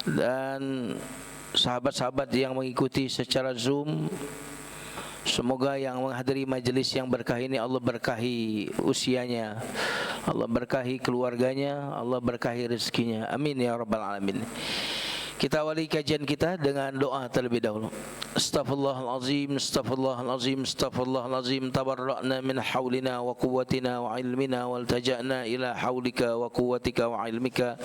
dan sahabat-sahabat yang mengikuti secara Zoom. Semoga yang menghadiri majelis yang berkah ini Allah berkahi usianya, Allah berkahi keluarganya, Allah berkahi rezekinya. Amin ya rabbal alamin. Kita awali kajian kita dengan doa terlebih dahulu. Astaghfirullahalazim, astaghfirullahalazim, astaghfirullahalazim. Tabarra'na min haulina wa quwwatina wa ilmina waltaja'na ila haulika wa quwwatika wa ilmika.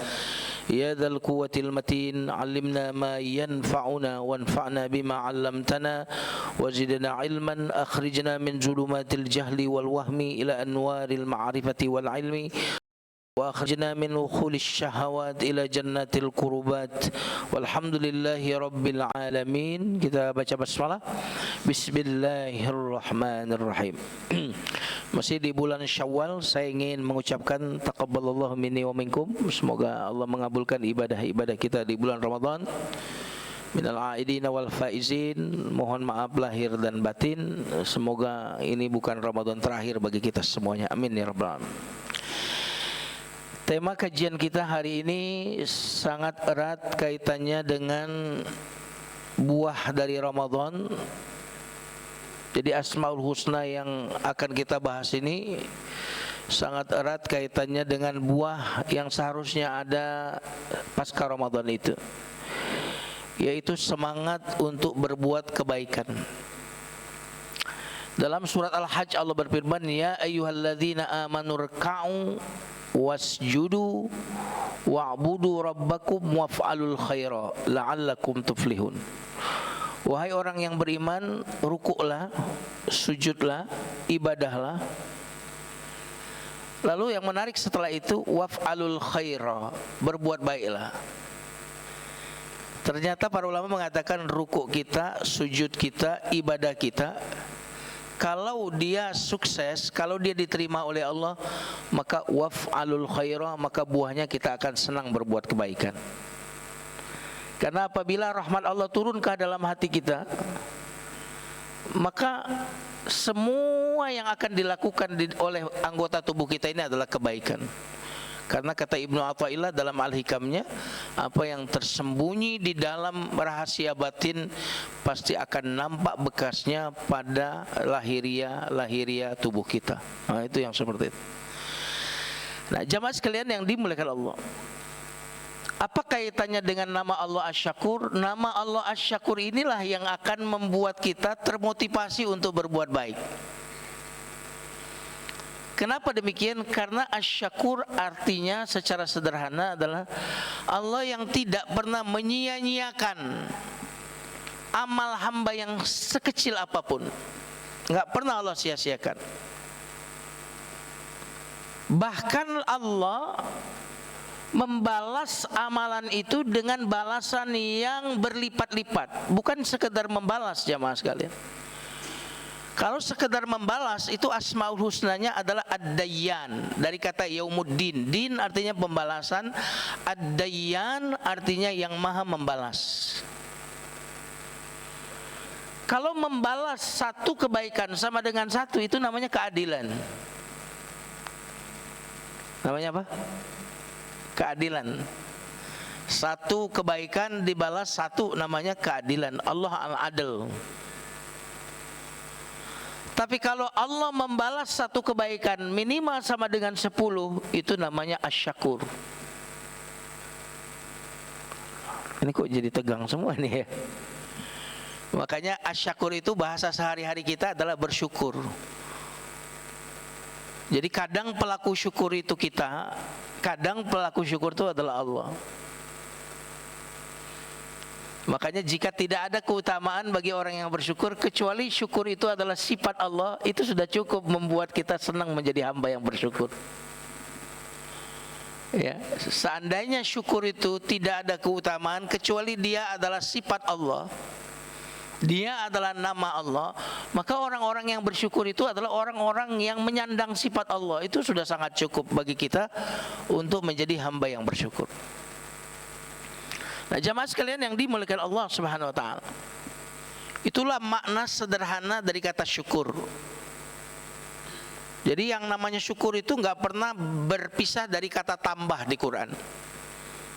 Ya dzal quwwatil matin, 'allimna ma yanfa'una wanfa'na bima 'allamtana wa zidna 'ilman, akhrijna min zulumatil jahli wal wahmi ila anwaril ma'rifati wal 'ilmi. Wa akhrijna min ukhulish syahawat ila jannatil qurubat. Walhamdulillahi rabbil alamin. Kita baca basmalah. Bismillahirrahmanirrahim. Masih di bulan Syawal, saya ingin mengucapkan taqabbalallahu minni wa minkum. Semoga Allah mengabulkan ibadah-ibadah kita di bulan Ramadan. Minal aidina wal faizin. Mohon maaf lahir dan batin. Semoga ini bukan Ramadan terakhir bagi kita semuanya. Amin ya rabbal alamin. Tema kajian kita hari ini sangat erat kaitannya dengan buah dari Ramadan. Jadi Asmaul Husna yang akan kita bahas ini sangat erat kaitannya dengan buah yang seharusnya ada pasca Ramadan itu, yaitu semangat untuk berbuat kebaikan. Dalam surat Al-Hajj Allah berfirman, ya ayyuhalladzina amanu rka'u wasjudu wa'budu rabbakum waf'alul khaira la'allakum tuflihun. Wahai orang yang beriman, rukuklah, sujudlah, ibadahlah. Lalu yang menarik setelah itu, waf'alul khaira, berbuat baiklah. Ternyata para ulama mengatakan rukuk kita, sujud kita, ibadah kita, kalau dia sukses, kalau dia diterima oleh Allah, maka waf'alul khaira, maka buahnya kita akan senang berbuat kebaikan. Karena apabila rahmat Allah turun ke dalam hati kita, maka semua yang akan dilakukan oleh anggota tubuh kita ini adalah kebaikan. Karena kata Ibnu Athaillah dalam Al-Hikamnya, apa yang tersembunyi di dalam rahasia batin pasti akan nampak bekasnya pada lahiriah tubuh kita. Nah, itu yang seperti itu. Nah, jamaah sekalian yang dimuliakan Allah, apa kaitannya dengan nama Allah Asy-Syakur? Nama Allah Asy-Syakur inilah yang akan membuat kita termotivasi untuk berbuat baik. Kenapa demikian? Karena Asy-Syakur artinya secara sederhana adalah Allah yang tidak pernah menyia-nyiakan amal hamba yang sekecil apapun. Enggak pernah Allah sia-siakan. Bahkan Allah membalas amalan itu dengan balasan yang berlipat-lipat. Bukan sekedar membalas, jamaah sekalian. Kalau sekedar membalas, itu Asmaul Husnanya adalah Ad-Dayyan, dari kata Yaumuddin. Din artinya pembalasan, Ad-Dayyan artinya yang maha membalas. Kalau membalas satu kebaikan sama dengan satu, itu namanya keadilan. Namanya apa? Keadilan. Satu kebaikan dibalas satu, namanya keadilan. Allah Al-Adl. Tapi kalau Allah membalas satu kebaikan minimal sama dengan 10, itu namanya Asy-Syakur. Ini kok jadi tegang semua nih ya. Makanya Asy-Syakur itu bahasa sehari-hari kita adalah bersyukur. Jadi kadang pelaku syukur itu kita, kadang pelaku syukur itu adalah Allah. Makanya jika tidak ada keutamaan bagi orang yang bersyukur kecuali syukur itu adalah sifat Allah, itu sudah cukup membuat kita senang menjadi hamba yang bersyukur. Ya, seandainya syukur itu tidak ada keutamaan kecuali dia adalah sifat Allah, dia adalah nama Allah, maka orang-orang yang bersyukur itu adalah orang-orang yang menyandang sifat Allah. Itu sudah sangat cukup bagi kita untuk menjadi hamba yang bersyukur. Nah, jamaah sekalian yang dimuliakan Allah Subhanahu wa taala, itulah makna sederhana dari kata syukur. Jadi yang namanya syukur itu enggak pernah berpisah dari kata tambah di Quran.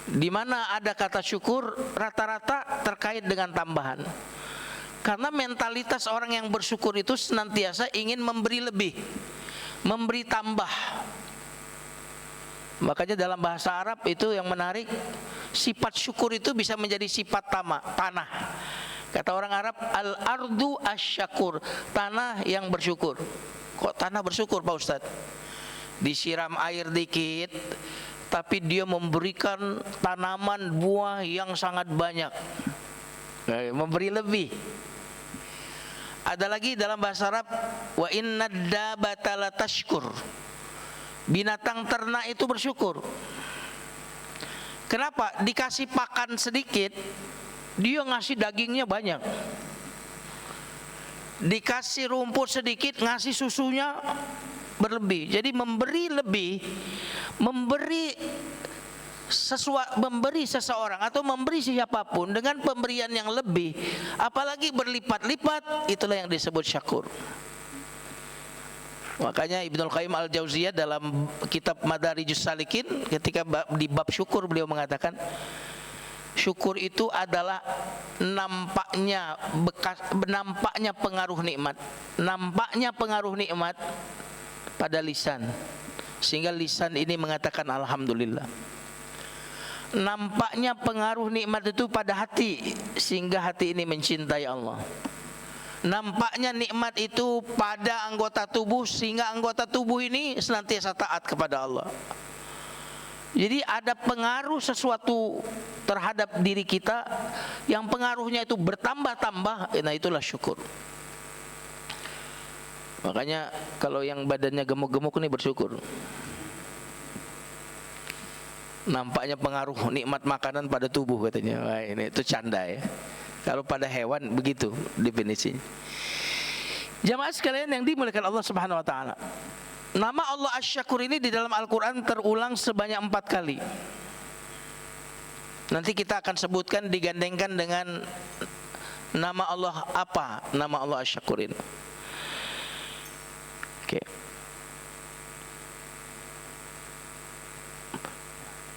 Di mana ada kata syukur rata-rata terkait dengan tambahan. Karena mentalitas orang yang bersyukur itu senantiasa ingin memberi lebih, memberi tambah. Makanya dalam bahasa Arab itu yang menarik, sifat syukur itu bisa menjadi sifat tanah. Kata orang Arab, al-ardu asyakur, tanah yang bersyukur. Kok tanah bersyukur Pak Ustadz? Disiram air dikit, tapi dia memberikan tanaman buah yang sangat banyak, memberi lebih. Ada lagi dalam bahasa Arab, wa innad dabata latashkur, binatang ternak itu bersyukur. Kenapa? Dikasih pakan sedikit, dia ngasih dagingnya banyak. Dikasih rumput sedikit, ngasih susunya berlebih. Jadi memberi lebih, memberi seseorang atau memberi siapapun dengan pemberian yang lebih, apalagi berlipat-lipat, itulah yang disebut syakur. Makanya Ibnul Qayyim Al-Jauziyah dalam kitab Madarijus Salikin ketika di bab syukur beliau mengatakan, syukur itu adalah nampaknya pengaruh nikmat. Nampaknya pengaruh nikmat pada lisan, sehingga lisan ini mengatakan alhamdulillah. Nampaknya pengaruh nikmat itu pada hati, sehingga hati ini mencintai Allah. Nampaknya nikmat itu pada anggota tubuh, sehingga anggota tubuh ini senantiasa taat kepada Allah. Jadi ada pengaruh sesuatu terhadap diri kita yang pengaruhnya itu bertambah-tambah, nah itulah syukur. Makanya kalau yang badannya gemuk-gemuk ini bersyukur. Nampaknya pengaruh nikmat makanan pada tubuh katanya. Wah, ini itu canda ya. Kalau pada hewan begitu definisinya. Jamaah sekalian yang dimuliakan Allah Subhanahu wa taala. Nama Allah Asy-Syakur ini di dalam Al-Qur'an terulang sebanyak 4 kali. Nanti kita akan sebutkan digandengkan dengan nama Allah apa? Nama Allah Asy-Syakur ini. Oke.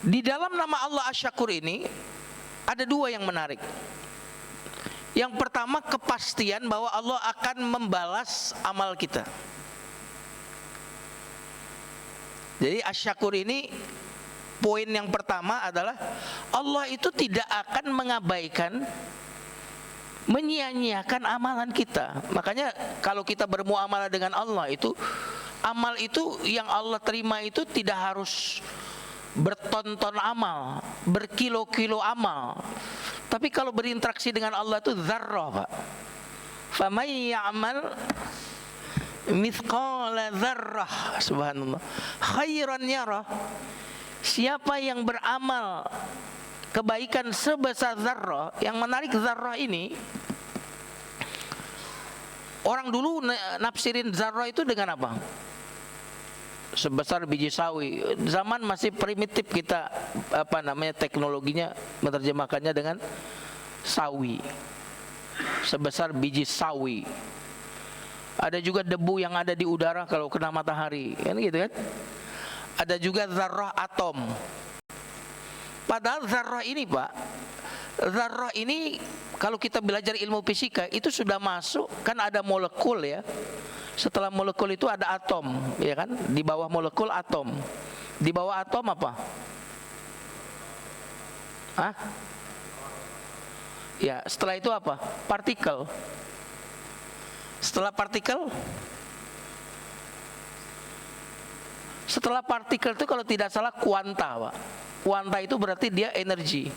Di dalam nama Allah Asy-Syakur ini ada 2 yang menarik. Yang pertama, kepastian bahwa Allah akan membalas amal kita. Jadi Asy-Syakur ini, poin yang pertama adalah Allah itu tidak akan mengabaikan, menyia-nyiakan amalan kita. Makanya kalau kita bermuamalah dengan Allah itu, amal itu yang Allah terima itu tidak harus bertonton amal, berkilo-kilo amal. Tapi kalau berinteraksi dengan Allah itu dzarrah, Pak. Faman ya'mal mithqala dzarrah, subhanallah, khairan yarah. Siapa yang beramal kebaikan sebesar dzarrah, yang menarik dzarrah ini, orang dulu nafsirin dzarrah itu dengan apa? Sebesar biji sawi. Zaman masih primitif kita teknologinya menerjemahkannya dengan sawi. Sebesar biji sawi. Ada juga debu yang ada di udara kalau kena matahari, kan gitu kan? Ada juga zarrah atom. Padahal zarrah ini, Pak, zarrah ini kalau kita belajar ilmu fisika itu sudah masuk, kan ada molekul ya. Setelah molekul itu ada atom, ya kan? Di bawah molekul atom. Di bawah atom apa? Hah? Ya, setelah itu apa? Partikel. Setelah partikel? Setelah partikel itu kalau tidak salah kuanta, Pak. Kuanta itu berarti dia energi.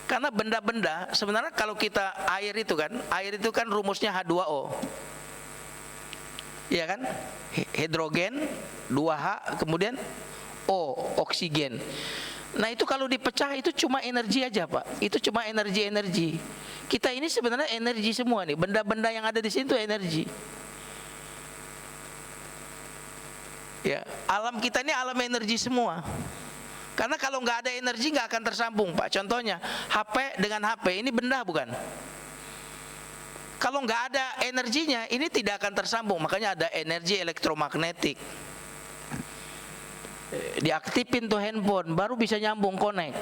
Karena benda-benda, sebenarnya kalau kita air itu kan rumusnya H2O. Iya kan? Hidrogen 2H, kemudian O, oksigen. Nah itu kalau dipecah itu cuma energi aja, Pak. Itu cuma energi-energi. Kita ini sebenarnya energi semua nih. Benda-benda yang ada di sini itu energi. Ya, alam kita ini alam energi semua. Karena kalau nggak ada energi nggak akan tersambung, Pak. Contohnya HP dengan HP, ini benda bukan? Kalau nggak ada energinya, ini tidak akan tersambung. Makanya ada energi elektromagnetik. diaktifin tuh handphone, baru bisa nyambung connect.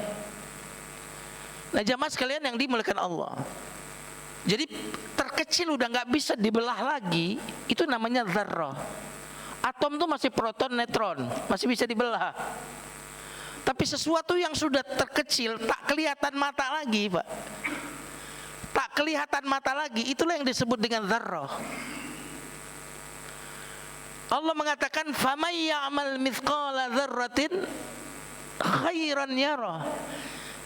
Nah jamaah sekalian yang dimuliakan Allah, jadi terkecil udah nggak bisa dibelah lagi, itu namanya dzarrah. Atom tuh masih proton, neutron, masih bisa dibelah. Tapi sesuatu yang sudah terkecil, tak kelihatan mata lagi, Pak, tak kelihatan mata lagi, itulah yang disebut dengan dzarrah. Allah mengatakan faman ya'mal mithqala dzarratin khairan yarah.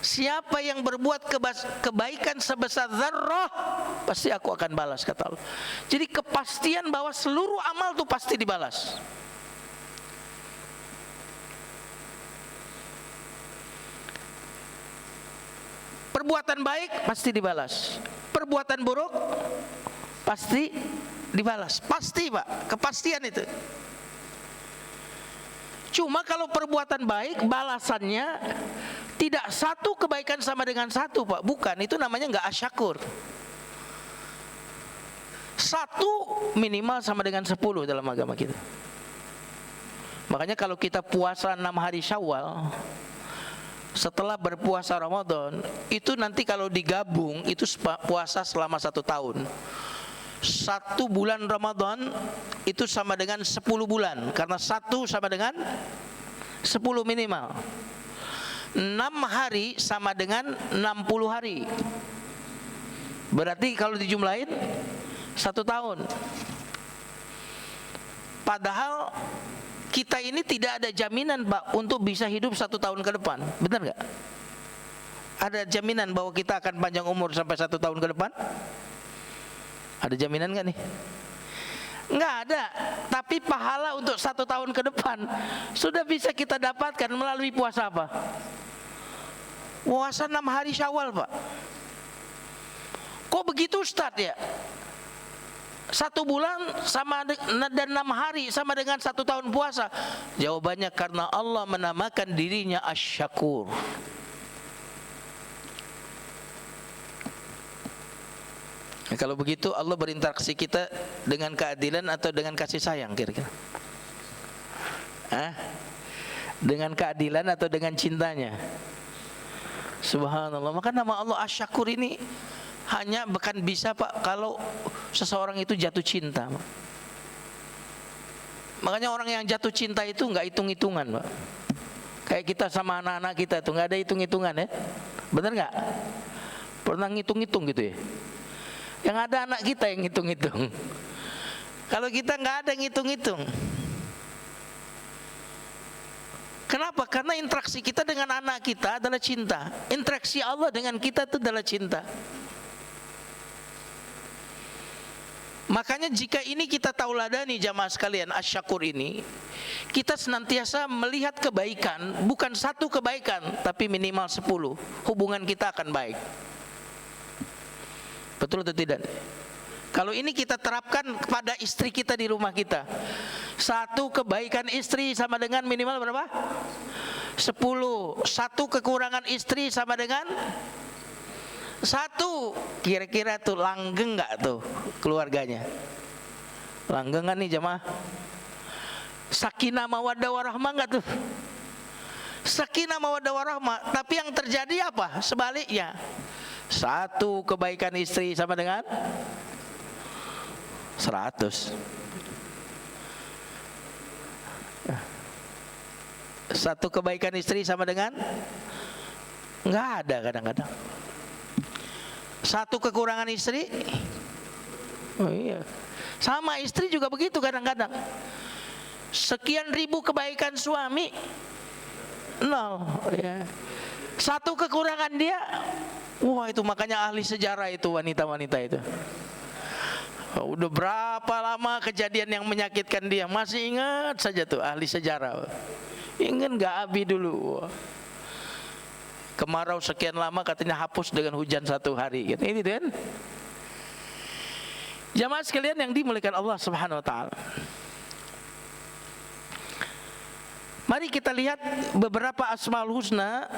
Siapa yang berbuat kebaikan sebesar dzarrah, pasti aku akan balas, kata Allah. Jadi kepastian bahwa seluruh amal itu pasti dibalas. Perbuatan baik pasti dibalas, perbuatan buruk pasti dibalas. Pasti, Pak, kepastian itu. Cuma kalau perbuatan baik balasannya tidak satu kebaikan sama dengan satu, Pak, bukan, itu namanya nggak asyakur. Satu minimal sama dengan 10 dalam agama kita. Makanya kalau kita puasa 6 hari Syawal, setelah berpuasa Ramadan, itu nanti kalau digabung itu puasa selama 1 tahun. 1 bulan Ramadan itu sama dengan 10 bulan, karena 1 sama dengan 10 minimal. 6 hari sama dengan 60 hari. Berarti kalau dijumlahin 1 tahun. Padahal kita ini tidak ada jaminan, Pak, untuk bisa hidup 1 tahun ke depan. Benar nggak? Ada jaminan bahwa kita akan panjang umur sampai 1 tahun ke depan? Ada jaminan nggak nih? Nggak ada. Tapi pahala untuk 1 tahun ke depan sudah bisa kita dapatkan melalui puasa apa? Puasa 6 hari Syawal, Pak. Kok begitu, Ustaz, ya? 1 bulan sama dan 6 hari sama dengan 1 tahun puasa. Jawabannya karena Allah menamakan dirinya Asy-Syakur. Nah, kalau begitu Allah berinteraksi kita dengan keadilan atau dengan kasih sayang kira-kira? Dengan keadilan atau dengan cintanya? Subhanallah. Maka nama Allah Asy-Syakur ini hanya bukan bisa, Pak, kalau seseorang itu jatuh cinta, Pak. Makanya orang yang jatuh cinta itu nggak hitung-hitungan, Pak. Kayak kita sama anak-anak kita tuh nggak ada hitung-hitungan, ya. Bener nggak? Pernah ngitung-hitung gitu ya? Yang ada anak kita yang ngitung-hitung. Kalau kita nggak ada ngitung-hitung. Kenapa? Karena interaksi kita dengan anak kita adalah cinta. Interaksi Allah dengan kita itu adalah cinta. Makanya jika ini kita tauladani jamaah sekalian, Asy-Syakur ini, kita senantiasa melihat kebaikan, bukan 1 kebaikan, tapi minimal 10, hubungan kita akan baik. Betul atau tidak? Kalau ini kita terapkan kepada istri kita di rumah kita, 1 kebaikan istri sama dengan minimal berapa? 10. 1 kekurangan istri sama dengan 1. Kira-kira tuh langgeng nggak tuh keluarganya? Langgeng kan nih jamaah? Sakinah mawaddah warahmah nggak tuh? Sakinah mawaddah warahmah. Tapi yang terjadi apa? Sebaliknya. 1 kebaikan istri sama dengan 100. 1 kebaikan istri sama dengan nggak ada kadang-kadang. 1 kekurangan istri, oh iya, sama istri juga begitu kadang-kadang. Sekian ribu kebaikan suami, 0, ya. 1 kekurangan dia, wah itu makanya ahli sejarah itu wanita-wanita itu. Udah berapa lama kejadian yang menyakitkan dia, masih ingat saja tuh ahli sejarah. Ingat nggak Abi dulu? Kemarau sekian lama katanya hapus dengan hujan 1 hari. Ini kan? Jamaah sekalian yang dimuliakan Allah Subhanahu wa taala. Mari kita lihat beberapa Asmaul Husna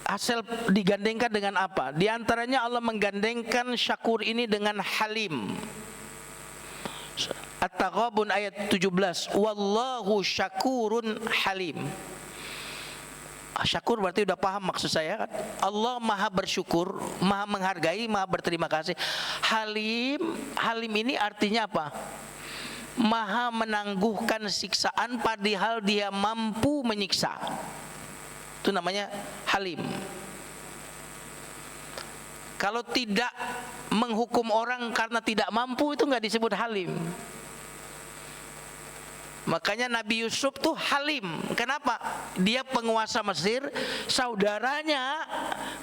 hasil digandengkan dengan apa? Di antaranya Allah menggandengkan Syakur ini dengan Halim. At-Taghabun ayat 17, wallahu syakurun halim. Syakur berarti udah paham maksud saya kan? Allah maha bersyukur, maha menghargai, maha berterima kasih. Halim ini artinya apa? Maha menangguhkan siksaan padahal dia mampu menyiksa. Itu namanya halim. Kalau tidak menghukum orang karena tidak mampu, itu nggak disebut halim. Makanya Nabi Yusuf tuh halim. Kenapa? Dia penguasa Mesir, saudaranya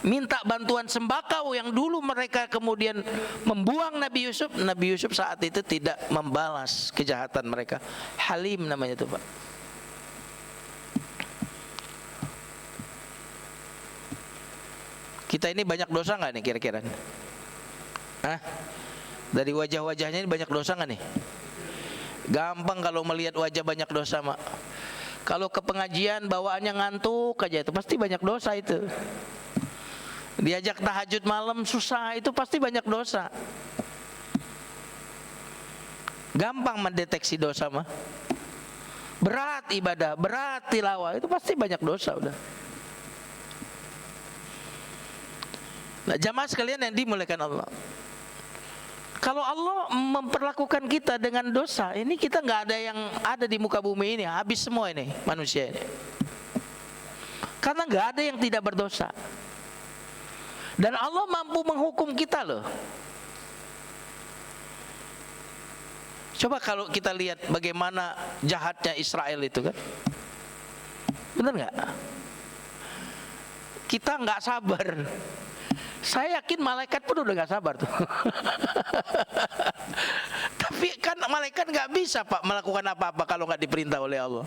minta bantuan sembakau yang dulu mereka kemudian membuang Nabi Yusuf. Nabi Yusuf saat itu tidak membalas kejahatan mereka. Halim namanya itu, Pak. Kita ini banyak dosa nggak nih kira-kira? Hah? Dari wajah-wajahnya ini banyak dosa nggak nih? Gampang kalau melihat wajah banyak dosa, Mak. Kalau ke pengajian bawaannya ngantuk aja, itu pasti banyak dosa itu. Diajak tahajud malam susah, itu pasti banyak dosa. Gampang mendeteksi dosa, mah. Berat ibadah, berat tilawah, itu pasti banyak dosa udah. Nah, jamaah sekalian yang dimuliakan Allah, kalau Allah memperlakukan kita dengan dosa, ini kita nggak ada yang ada di muka bumi ini, habis semua ini manusia ini. Karena nggak ada yang tidak berdosa. Dan Allah mampu menghukum kita loh. Coba kalau kita lihat bagaimana jahatnya Israel itu kan, benar nggak? Kita nggak sabar. Saya yakin malaikat pun udah gak sabar tuh. Tapi kan malaikat gak bisa, Pak, melakukan apa-apa kalau gak diperintah oleh Allah.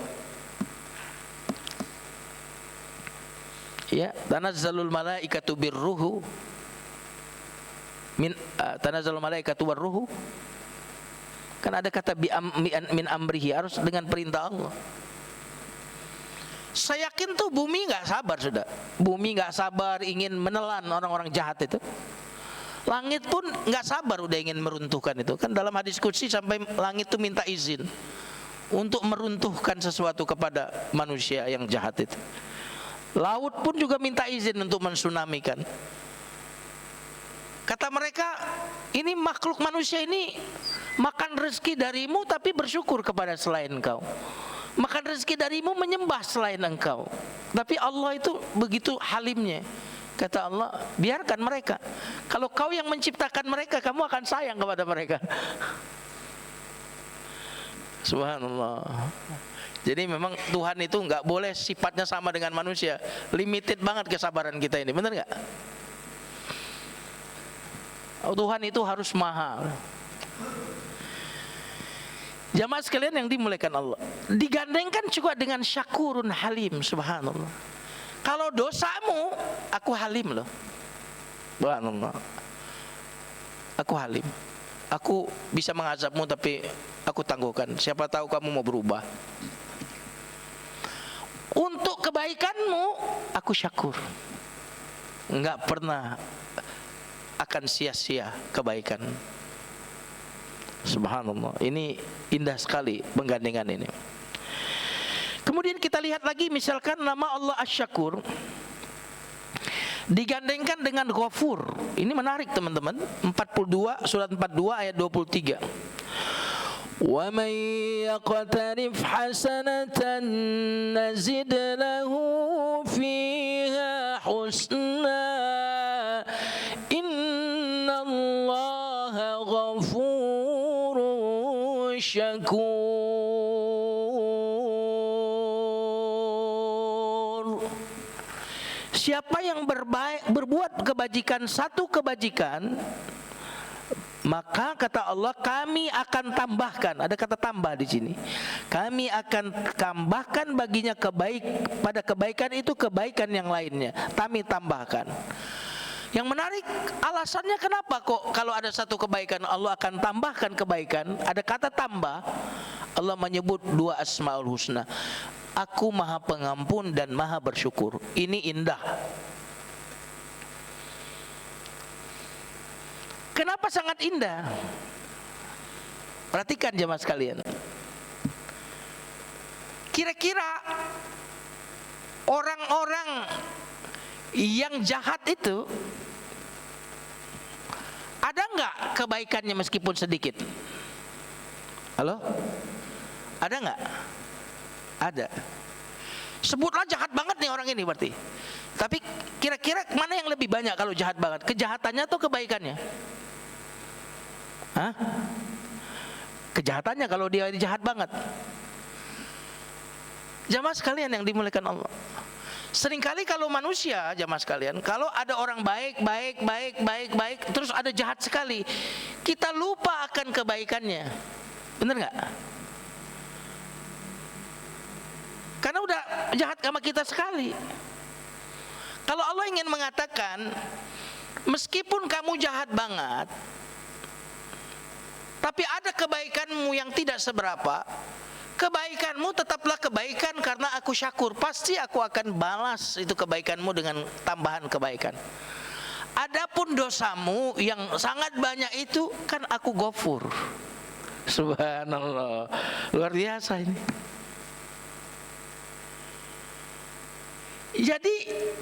Ya, tanazzalul malaikatu birruhu tanazzalul malaikatu warruhu. Kan ada kata min amrihi, harus dengan perintah Allah. Saya yakin tuh bumi nggak sabar sudah. Bumi nggak sabar ingin menelan orang-orang jahat itu. Langit pun nggak sabar udah ingin meruntuhkan itu. Kan dalam hadis qudsi sampai langit tuh minta izin untuk meruntuhkan sesuatu kepada manusia yang jahat itu. Laut pun juga minta izin untuk mensunamikan. Kata mereka, ini makhluk manusia ini makan rezeki darimu tapi bersyukur kepada selain engkau. Makan rezeki darimu menyembah selain engkau. Tapi Allah itu begitu halimnya. Kata Allah, biarkan mereka. Kalau kau yang menciptakan mereka, kamu akan sayang kepada mereka. Subhanallah. Jadi memang Tuhan itu nggak boleh sifatnya sama dengan manusia. Limited banget kesabaran kita ini, benar nggak? Tuhan itu harus maha. Jamaah sekalian yang dimuliakan Allah, digandengkan juga dengan syakurun halim. Subhanallah. Kalau dosamu, aku halim loh. Subhanallah. Aku halim. Aku bisa mengazabmu tapi aku tangguhkan. Siapa tahu kamu mau berubah. Untuk kebaikanmu, aku syakur. Enggak pernah akan sia-sia kebaikan. Subhanallah, ini indah sekali penggandengan ini. Kemudian kita lihat lagi misalkan nama Allah Asy-Syakur digandengkan dengan Ghafur. Ini menarik teman-teman. 42 surat 42 ayat 23. Wa may yaqtarif hasanatan nazid lahu fiha husna innallaha ghafurun syakur. Siapa yang berbuat kebajikan, satu kebajikan, maka kata Allah kami akan tambahkan. Ada kata tambah di sini. Kami akan tambahkan baginya pada kebaikan itu kebaikan yang lainnya. Kami tambahkan. Yang menarik, alasannya kenapa kok kalau ada satu kebaikan Allah akan tambahkan kebaikan. Ada kata tambah. Allah menyebut dua asmaul husna. Aku maha pengampun dan maha bersyukur. Ini indah. Kenapa sangat indah? Perhatikan jemaah sekalian. Kira-kira orang-orang yang jahat itu ada nggak kebaikannya meskipun sedikit? Halo? Ada nggak? Ada. Sebutlah jahat banget nih orang ini berarti. Tapi kira-kira mana yang lebih banyak kalau jahat banget? Kejahatannya atau kebaikannya? Hah? Kejahatannya kalau dia jahat banget. Jamaah sekalian yang dimuliakan Allah. Seringkali kalau manusia, jamaah sekalian, kalau ada orang baik, terus ada jahat sekali, kita lupa akan kebaikannya. Bener nggak? Karena udah jahat sama kita sekali. Kalau Allah ingin mengatakan, meskipun kamu jahat banget, tapi ada kebaikanmu yang tidak seberapa, kebaikanmu tetaplah kebaikan karena aku syakur. Pasti aku akan balas itu kebaikanmu dengan tambahan kebaikan. Adapun dosamu yang sangat banyak itu kan aku ghafur. Subhanallah, luar biasa ini. Jadi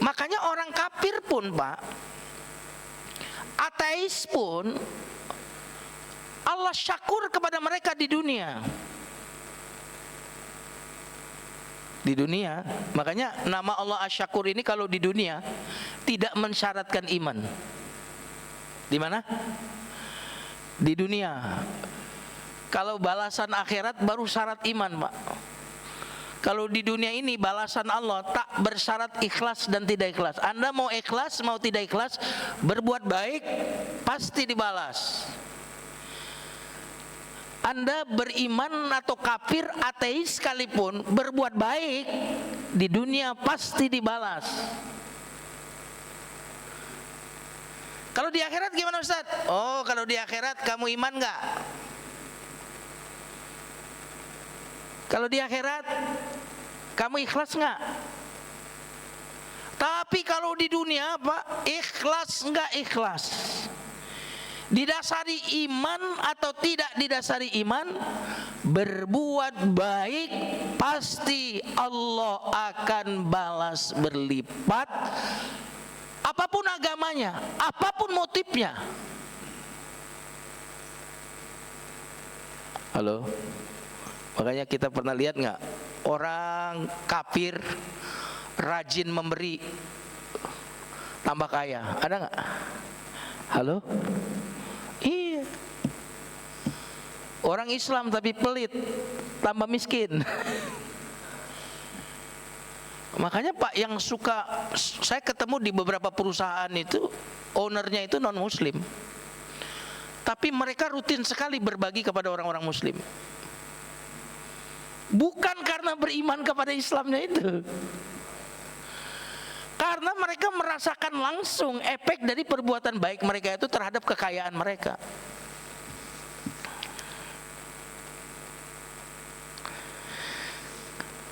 makanya orang kafir pun, Pak, ateis pun, Allah syakur kepada mereka di dunia. Di dunia, makanya nama Allah Asy-Syakur ini kalau di dunia tidak mensyaratkan iman. Di mana? Di dunia. Kalau balasan akhirat baru syarat iman, Pak. Kalau di dunia ini balasan Allah tak bersyarat ikhlas dan tidak ikhlas. Anda mau ikhlas, mau tidak ikhlas, berbuat baik pasti dibalas. Anda beriman atau kafir, ateis sekalipun, berbuat baik di dunia pasti dibalas. Kalau di akhirat gimana, Ustaz? Oh, kalau di akhirat kamu iman nggak? Kalau di akhirat kamu ikhlas nggak? Tapi kalau di dunia, Pak, ikhlas nggak ikhlas, didasari iman atau tidak didasari iman, berbuat baik pasti Allah akan balas berlipat, apapun agamanya, apapun motifnya. Halo? Makanya kita pernah lihat nggak orang kafir rajin memberi tambah kaya, ada nggak? Halo? Iya. Orang Islam tapi pelit tambah miskin. Makanya Pak, yang suka, saya ketemu di beberapa perusahaan itu ownernya itu non muslim, tapi mereka rutin sekali berbagi kepada orang-orang muslim. Bukan karena beriman kepada Islamnya itu, karena mereka merasakan langsung efek dari perbuatan baik mereka itu terhadap kekayaan mereka.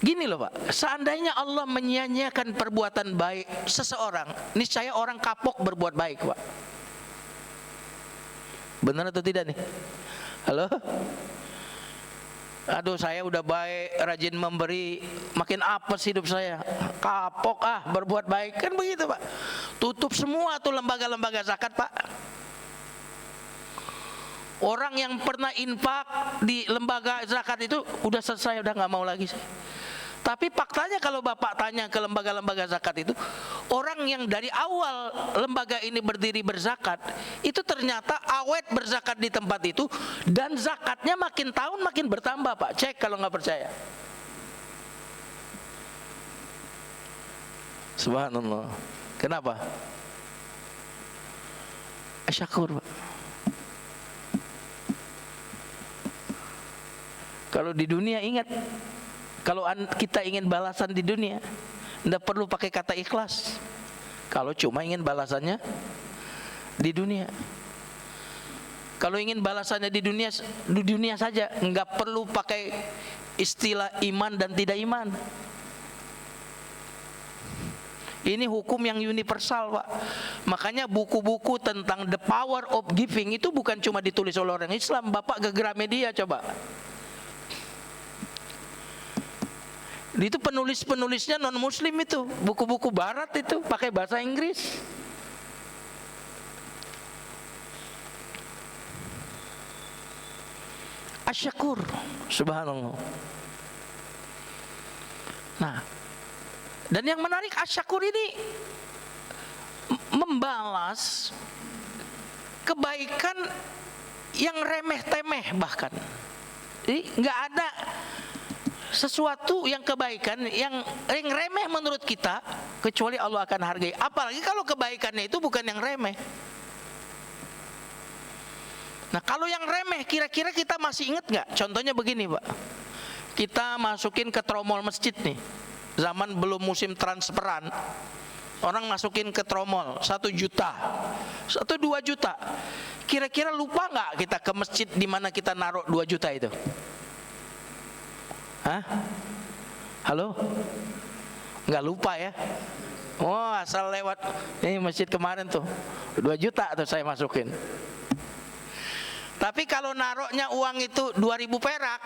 Gini loh, Pak, seandainya Allah menyia-nyiakan perbuatan baik seseorang, niscaya orang kapok berbuat baik, Pak. Benar atau tidak nih? Halo? Aduh, saya udah baik, rajin memberi, makin apes hidup saya, kapok berbuat baik, kan begitu, Pak. Tutup semua tuh lembaga-lembaga zakat, Pak. Orang yang pernah infak di lembaga zakat itu udah selesai, udah nggak mau lagi. Tapi faktanya kalau Bapak tanya ke lembaga-lembaga zakat itu, orang yang dari awal lembaga ini berdiri berzakat, itu ternyata awet berzakat di tempat itu, dan zakatnya makin tahun makin bertambah, Pak. Cek kalau nggak percaya. Subhanallah. Kenapa? Asy-Syakur, Pak. Kalau di dunia, ingat, kalau kita ingin balasan di dunia, tidak perlu pakai kata ikhlas. Kalau cuma ingin balasannya di dunia, kalau ingin balasannya di dunia saja, nggak perlu pakai istilah iman dan tidak iman. Ini hukum yang universal, Pak. Makanya buku-buku tentang the power of giving itu bukan cuma ditulis oleh orang Islam. Bapak ke Gramedia coba. Itu penulis-penulisnya non-muslim itu, buku-buku barat itu pakai bahasa Inggris. Asyakur, subhanallah. Nah, dan yang menarik asyakur ini membalas kebaikan yang remeh-temeh bahkan. Jadi nggak ada sesuatu yang kebaikan yang remeh menurut kita kecuali Allah akan hargai. Apalagi kalau kebaikannya itu bukan yang remeh. Nah, kalau yang remeh kira-kira kita masih ingat nggak? Contohnya begini, Pak. Kita masukin ke tromol masjid nih. Zaman belum musim transferan, orang masukin ke tromol 1 juta, 2 juta. Kira-kira lupa nggak kita ke masjid di mana kita naruh 2 juta itu? Hah? Halo? Nggak lupa ya? Oh, asal lewat ini masjid kemarin tuh 2 juta tuh saya masukin. Tapi kalau naruhnya uang itu 2.000 perak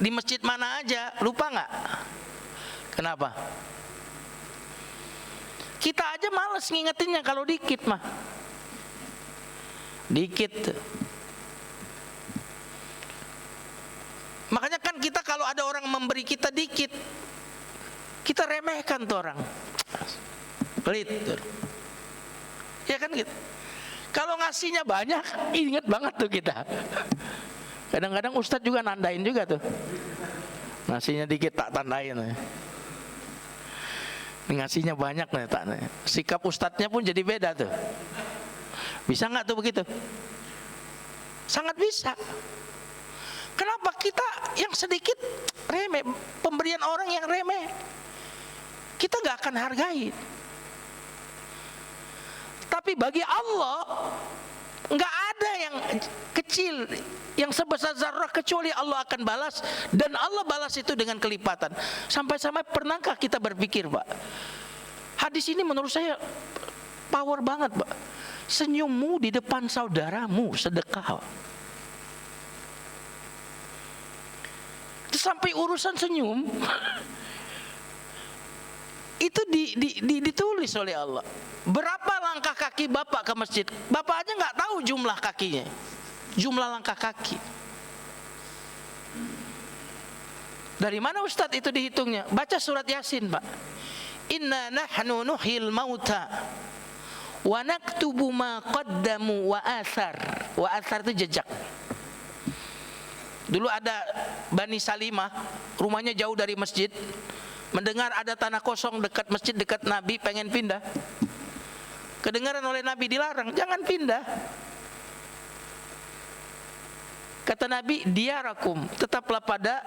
di masjid mana aja, lupa nggak? Kenapa? Kita aja males ngingetinnya kalau dikit mah. Dikit. Makanya kan kita kalau ada orang memberi kita dikit, kita remehkan tuh orang. Pelit. Ya kan gitu. Kalau ngasihnya banyak, inget banget tuh kita. Kadang-kadang ustadz juga nandain juga tuh. Ngasihnya dikit tak tandain. Ngasihnya banyak nih tak. Sikap ustadznya pun jadi beda tuh. Bisa nggak tuh begitu? Sangat bisa. Kenapa kita yang sedikit remeh, pemberian orang yang remeh, kita nggak akan hargai. Tapi bagi Allah nggak ada yang kecil yang sebesar zarrah kecuali Allah akan balas, dan Allah balas itu dengan kelipatan. Sampai-sampai pernahkah kita berpikir, Pak? Hadis ini menurut saya power banget, Pak. Senyummu di depan saudaramu sedekah. Sampai urusan senyum itu ditulis oleh Allah. Berapa langkah kaki bapak ke masjid? Bapak aja nggak tahu jumlah kakinya, jumlah langkah kaki. Dari mana Ustadz itu dihitungnya? Baca surat Yasin, Pak. Inna nahnu nuhyil mauta wa naktubu ma qaddamu wa athar. Wa athar itu jejak. Dulu ada Bani Salimah, rumahnya jauh dari masjid. Mendengar ada tanah kosong dekat masjid, dekat Nabi, pengen pindah. Kedengaran oleh Nabi, dilarang, jangan pindah. Kata Nabi, diarakum, tetaplah pada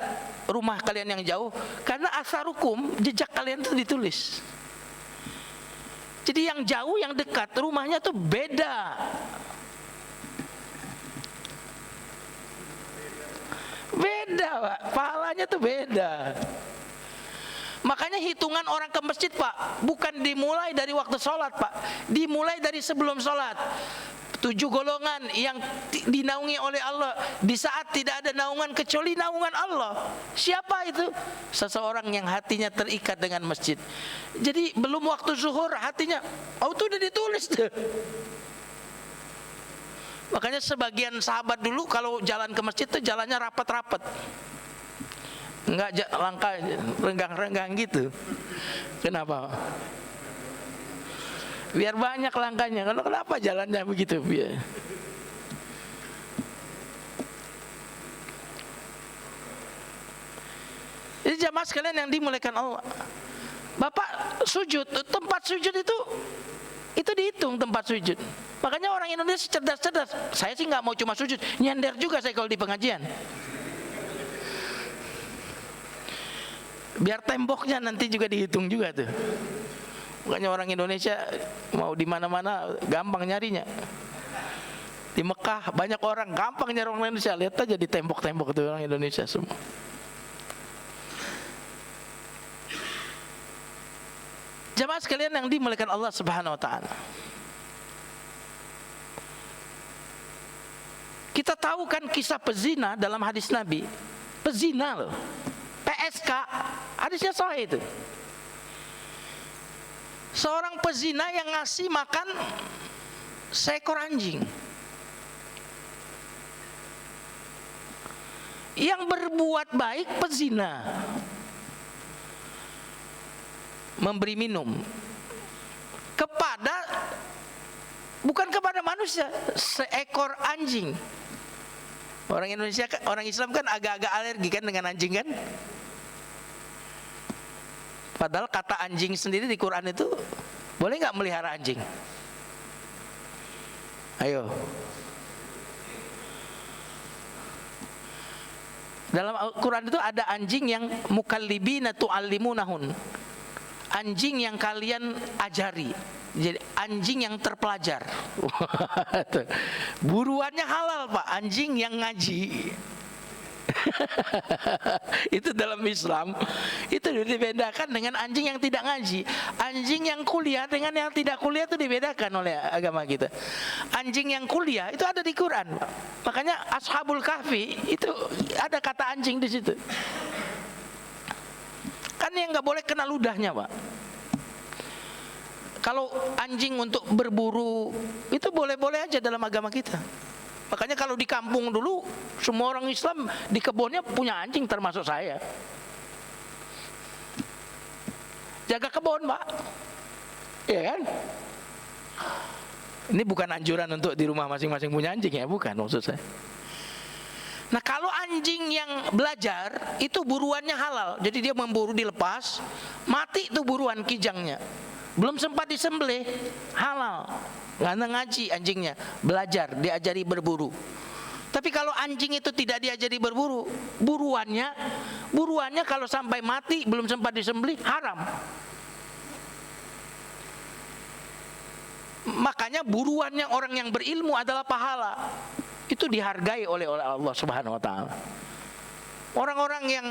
rumah kalian yang jauh, karena asarukum, jejak kalian itu ditulis. Jadi yang jauh, yang dekat, rumahnya tuh beda. Beda, Pak, pahalanya tuh beda. Makanya hitungan orang ke masjid, Pak, bukan dimulai dari waktu sholat, Pak, dimulai dari sebelum sholat. 7 golongan yang dinaungi oleh Allah di saat tidak ada naungan kecuali naungan Allah. Siapa itu? Seseorang yang hatinya terikat dengan masjid. Jadi belum waktu zuhur hatinya, oh itu udah ditulis tuh. Makanya sebagian sahabat dulu kalau jalan ke masjid tuh jalannya rapat-rapat. Enggak langkah renggang-renggang gitu. Kenapa? Biar banyak langkahnya. Kalau kenapa jalannya begitu? Biar. Jadi jamaah sekalian yang dimuliakan Allah, Bapak sujud, tempat sujud itu dihitung tempat sujud. Makanya orang Indonesia cerdas-cerdas. Saya sih nggak mau cuma sujud, nyender juga saya kalau di pengajian. Biar temboknya nanti juga dihitung juga tuh. Makanya orang Indonesia mau di mana-mana gampang nyarinya. Di Mekah banyak orang gampang nyari orang Indonesia. Lihat aja di tembok-tembok itu orang Indonesia semua. Jamaah sekalian yang dimuliakan Allah Subhanahu wa taala. Kita tahu kan kisah pezina dalam hadis Nabi. Pezina loh. PSK, hadisnya sahih itu. Seorang pezina yang ngasih makan seekor anjing. Yang berbuat baik pezina, memberi minum kepada, bukan kepada manusia, seekor anjing. Orang Indonesia, orang Islam kan agak-agak alergi kan dengan anjing kan. Padahal kata anjing sendiri di Quran itu, boleh nggak melihara anjing? Ayo. Dalam Al-Quran itu ada anjing yang mukallibina tu'allimunahun, anjing yang kalian ajari. Jadi anjing yang terpelajar. Buruannya halal Pak, anjing yang ngaji. Itu dalam Islam itu dibedakan dengan anjing yang tidak ngaji. Anjing yang kuliah dengan yang tidak kuliah itu dibedakan oleh agama kita. Anjing yang kuliah itu ada di Quran, Pak. Makanya Ashabul Kahfi itu ada kata anjing di situ. Kan yang nggak boleh kena ludahnya, Pak. Kalau anjing untuk berburu itu boleh-boleh aja dalam agama kita. Makanya kalau di kampung dulu semua orang Islam di kebunnya punya anjing, termasuk saya. Jaga kebun, Pak. Iya kan? Ini bukan anjuran untuk di rumah masing-masing punya anjing ya, bukan maksud saya. Nah, kalau anjing yang belajar itu buruannya halal. Jadi dia memburu dilepas, mati tuh buruan kijangnya. Belum sempat disembelih, halal. Karena ngaji anjingnya, belajar, diajari berburu. Tapi kalau anjing itu tidak diajari berburu, buruannya kalau sampai mati belum sempat disembelih, haram. Makanya buruannya orang yang berilmu adalah pahala. Itu dihargai oleh Allah Subhanahu wa taala. Orang-orang yang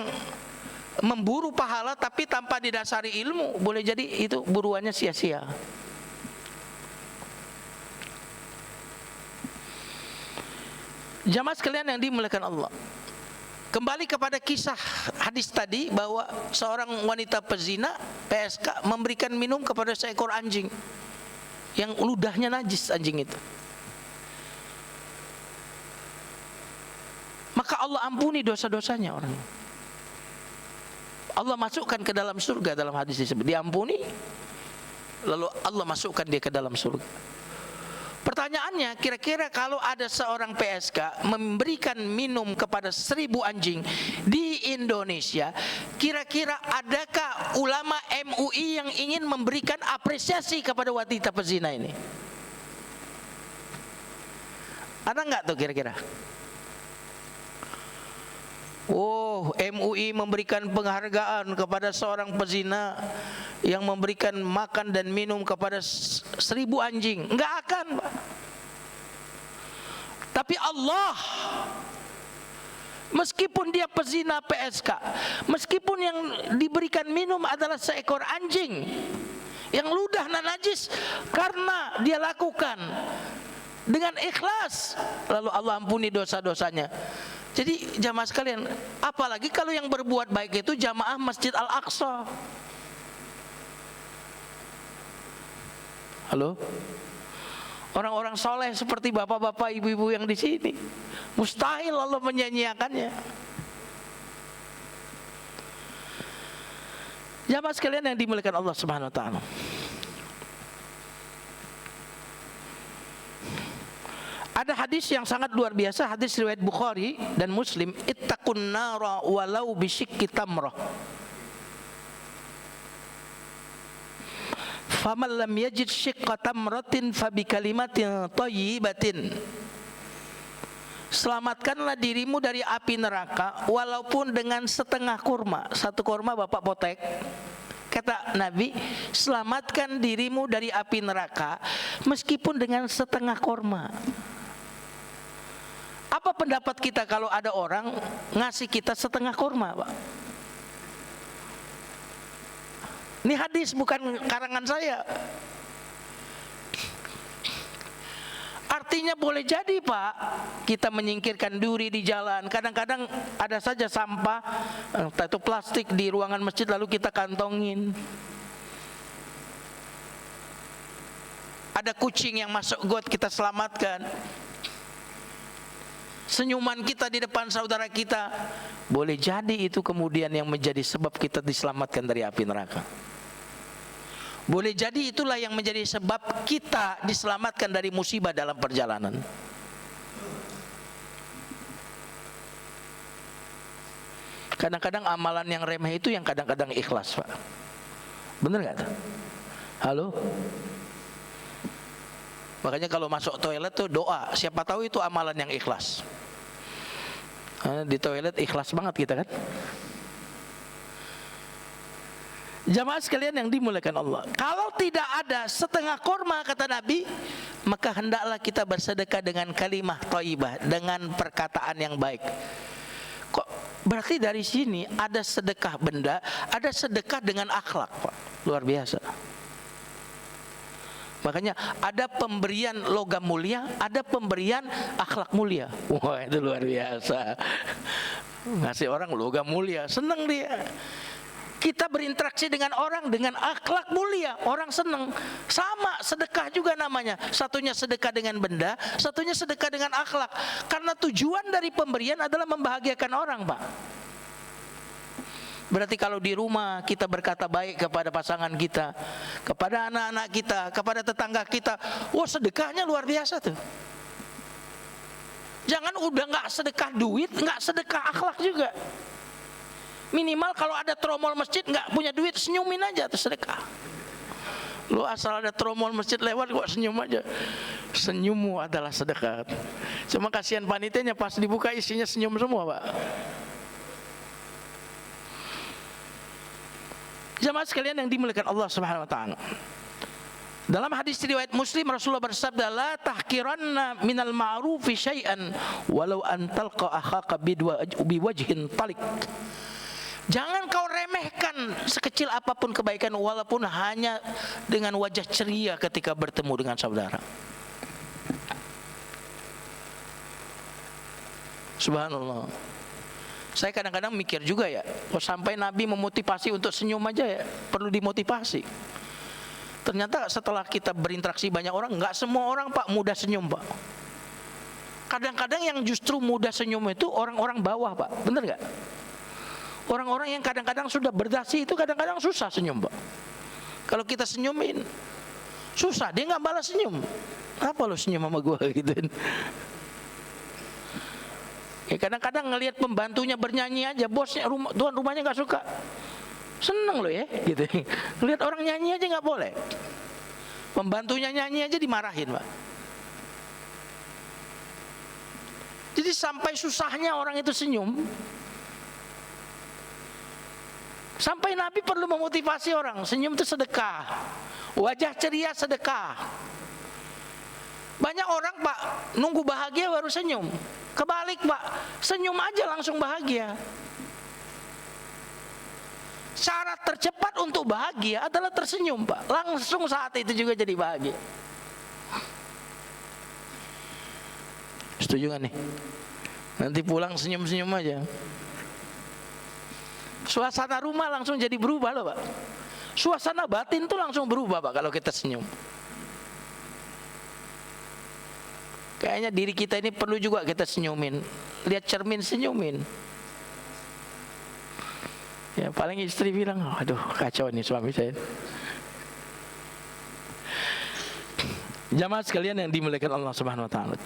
memburu pahala tapi tanpa didasari ilmu, boleh jadi itu buruannya sia-sia. Jamaah sekalian yang dimuliakan Allah, kembali kepada kisah hadis tadi bahwa seorang wanita pezina PSK memberikan minum kepada seekor anjing yang ludahnya najis anjing itu. Maka Allah ampuni dosa-dosanya orang. Allah masukkan ke dalam surga dalam hadis tersebut. Diampuni, lalu Allah masukkan dia ke dalam surga. Pertanyaannya, kira-kira kalau ada seorang PSK memberikan minum kepada 1000 anjing di Indonesia, kira-kira adakah ulama MUI yang ingin memberikan apresiasi kepada wanita pezina ini? Ada nggak tuh kira-kira? Oh, MUI memberikan penghargaan kepada seorang pezina yang memberikan makan dan minum kepada 1000 anjing. Enggak akan, Pak. Tapi Allah, meskipun dia pezina PSK, meskipun yang diberikan minum adalah seekor anjing yang ludah najis, karena dia lakukan dengan ikhlas, lalu Allah ampuni dosa-dosanya. Jadi jamaah sekalian, apalagi kalau yang berbuat baik itu jamaah Masjid Al-Aqsa. Halo? Orang-orang soleh seperti bapak-bapak, ibu-ibu yang di sini, mustahil Allah menyanyiakannya. Jamaah sekalian yang dimuliakan Allah Subhanahu wa taala. Ada hadis yang sangat luar biasa, hadis riwayat Bukhari dan Muslim, ittaqun nara walau bisyikki tamrah. Faman lam yajid syikka tamratin fabi kalimatin thayyibatin. Selamatkanlah dirimu dari api neraka walaupun dengan setengah kurma. Satu kurma Bapak potek. Kata Nabi, selamatkan dirimu dari api neraka meskipun dengan setengah kurma. Apa pendapat kita kalau ada orang ngasih kita setengah kurma, Pak? Ini hadis bukan karangan saya. Artinya boleh jadi Pak, kita menyingkirkan duri di jalan. Kadang-kadang ada saja sampah, entah itu plastik di ruangan masjid lalu kita kantongin. Ada kucing yang masuk got, kita selamatkan. Senyuman kita di depan saudara kita, boleh jadi itu kemudian yang menjadi sebab kita diselamatkan dari api neraka. Boleh jadi itulah yang menjadi sebab kita diselamatkan dari musibah dalam perjalanan. Kadang-kadang amalan yang remeh itu yang kadang-kadang ikhlas, Pak. Bener gak? Halo? Makanya kalau masuk toilet tuh doa. Siapa tahu itu amalan yang ikhlas. Di toilet ikhlas banget kita kan. Jamaah sekalian yang dimuliakan Allah, kalau tidak ada setengah kurma kata Nabi, maka hendaklah kita bersedekah dengan kalimah thayyibah, dengan perkataan yang baik. Kok berarti dari sini ada sedekah benda, ada sedekah dengan akhlak, Pak. Luar biasa. Makanya ada pemberian logam mulia, ada pemberian akhlak mulia. Wah, itu luar biasa. Ngasih orang logam mulia, seneng dia. Kita berinteraksi dengan orang dengan akhlak mulia, orang senang. Sama sedekah juga namanya. Satunya sedekah dengan benda, satunya sedekah dengan akhlak. Karena tujuan dari pemberian adalah membahagiakan orang, Pak. Berarti kalau di rumah kita berkata baik kepada pasangan kita, kepada anak-anak kita, kepada tetangga kita, wah sedekahnya luar biasa tuh. Jangan udah nggak sedekah duit, nggak sedekah akhlak juga. Minimal kalau ada tromol masjid nggak punya duit, senyumin aja tuh sedekah. Lu asal ada tromol masjid lewat kok senyum aja. Senyummu adalah sedekah. Cuma kasihan panitianya pas dibuka isinya senyum semua, Pak. Jamaah sekalian yang dimuliakan Allah Subhanahu wa taala. Dalam hadis riwayat Muslim, Rasulullah bersabda, "La tahqiranna minal ma'rufi syai'an walau an talqa akhaka biwajhin talik." Jangan kau remehkan sekecil apapun kebaikan walaupun hanya dengan wajah ceria ketika bertemu dengan saudara. Subhanallah. Saya kadang-kadang mikir juga ya, sampai Nabi memotivasi untuk senyum aja ya, perlu dimotivasi. Ternyata setelah kita berinteraksi banyak orang, nggak semua orang Pak mudah senyum, Pak. Kadang-kadang yang justru mudah senyum itu orang-orang bawah, Pak. Bener nggak? Orang-orang yang kadang-kadang sudah berdasi itu kadang-kadang susah senyum, Pak. Kalau kita senyumin, susah, dia nggak balas senyum. Apa lo senyum sama gue gitu? Ya kadang-kadang ngelihat pembantunya bernyanyi aja, bosnya tuan rumahnya nggak suka, seneng lo ya, gitu. Lihat orang nyanyi aja nggak boleh, pembantunya nyanyi aja dimarahin, Pak. Jadi sampai susahnya orang itu senyum. Sampai Nabi perlu memotivasi orang, senyum itu sedekah. Wajah ceria sedekah. Banyak orang, Pak, nunggu bahagia baru senyum. Kebalik, Pak, senyum aja langsung bahagia. Syarat tercepat untuk bahagia adalah tersenyum, Pak. Langsung saat itu juga jadi bahagia. Setuju gak nih? Nanti pulang senyum-senyum aja. Suasana rumah langsung jadi berubah loh, Pak. Suasana batin tuh langsung berubah, Pak, kalau kita senyum. Kayaknya diri kita ini perlu juga kita senyumin. Lihat cermin, senyumin. Ya paling istri bilang, aduh kacau nih suami saya. Jamaah sekalian yang dimuliakan Allah Subhanahu wa taala.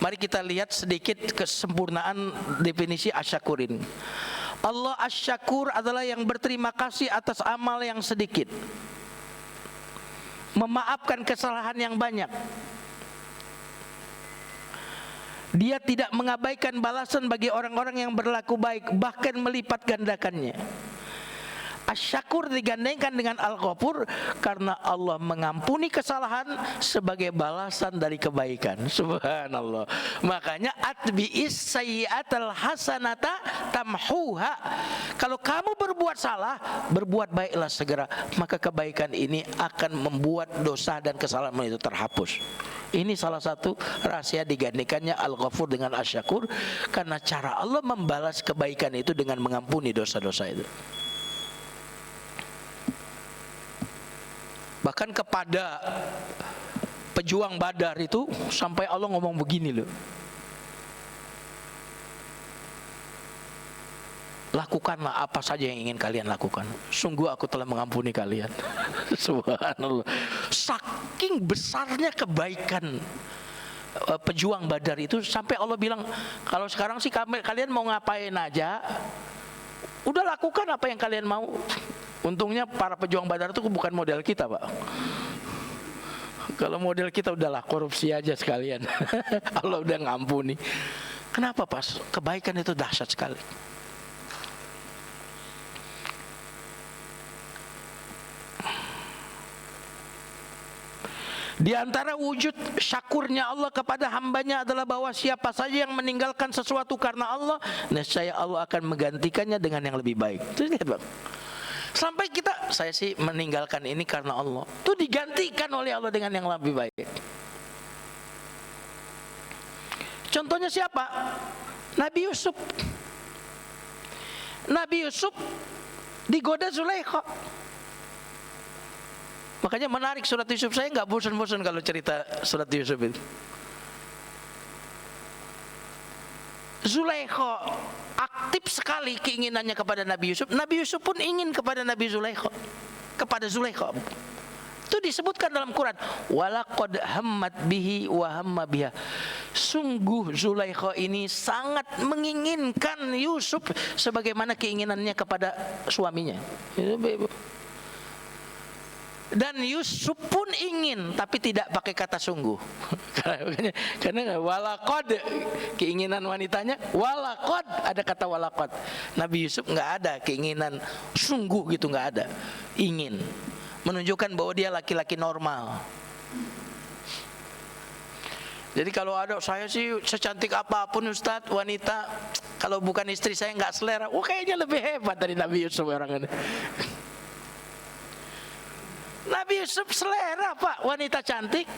Mari kita lihat sedikit kesempurnaan definisi asyakurin. Allah asyakur adalah yang berterima kasih atas amal yang sedikit, memaafkan kesalahan yang banyak. Dia tidak mengabaikan balasan bagi orang-orang yang berlaku baik, bahkan melipat gandakannya. Asy-Syakur digandengkan dengan Al-Ghafur karena Allah mengampuni kesalahan sebagai balasan dari kebaikan. Subhanallah. Makanya atbi'is sayyi'atal hasanata tamhuha. Kalau kamu berbuat salah, berbuat baiklah segera, maka kebaikan ini akan membuat dosa dan kesalahanmu itu terhapus. Ini salah satu rahasia digandengkannya Al-Ghafur dengan Asy-Syakur, karena cara Allah membalas kebaikan itu dengan mengampuni dosa-dosa itu. Bahkan kepada pejuang Badar itu sampai Allah ngomong begini loh, lakukanlah apa saja yang ingin kalian lakukan, sungguh aku telah mengampuni kalian. Subhanallah. Saking besarnya kebaikan pejuang Badar itu sampai Allah bilang, kalau sekarang sih kalian mau ngapain aja, udah lakukan apa yang kalian mau. Untungnya para pejuang Badar itu bukan model kita, Pak. Kalau model kita udahlah korupsi aja sekalian. Allah udah ngampuni. Kenapa, Pas? Kebaikan itu dahsyat sekali. Di antara wujud syakurnya Allah kepada hambanya adalah bahwa siapa saja yang meninggalkan sesuatu karena Allah, nescaya Allah akan menggantikannya dengan yang lebih baik. Itu lihat, Bang. Sampai kita, saya sih meninggalkan ini karena Allah, itu digantikan oleh Allah dengan yang lebih baik. Contohnya siapa? Nabi Yusuf. Nabi Yusuf digoda Zulaikha. Makanya menarik surat Yusuf, saya nggak bosan-bosan kalau cerita surat Yusuf itu. Zulaikha aktif sekali keinginannya kepada Nabi Yusuf. Nabi Yusuf pun ingin kepada Nabi Zulaikha, kepada Zulaikha. Itu disebutkan dalam Quran, walaqad hammat bihi wa hamma biha. Sungguh Zulaikha ini sangat menginginkan Yusuf sebagaimana keinginannya kepada suaminya. Dan Yusuf pun ingin, tapi tidak pakai kata sungguh. Karena walaqad, keinginan wanitanya walaqad, ada kata walaqad. Nabi Yusuf nggak ada keinginan sungguh gitu, nggak ada. Ingin menunjukkan bahwa dia laki-laki normal. Jadi kalau ada, saya sih secantik apapun Ustadz, wanita kalau bukan istri saya nggak selera. Kayaknya lebih hebat dari Nabi Yusuf orang ini. Nabi Yusuf selera, Pak, wanita cantik.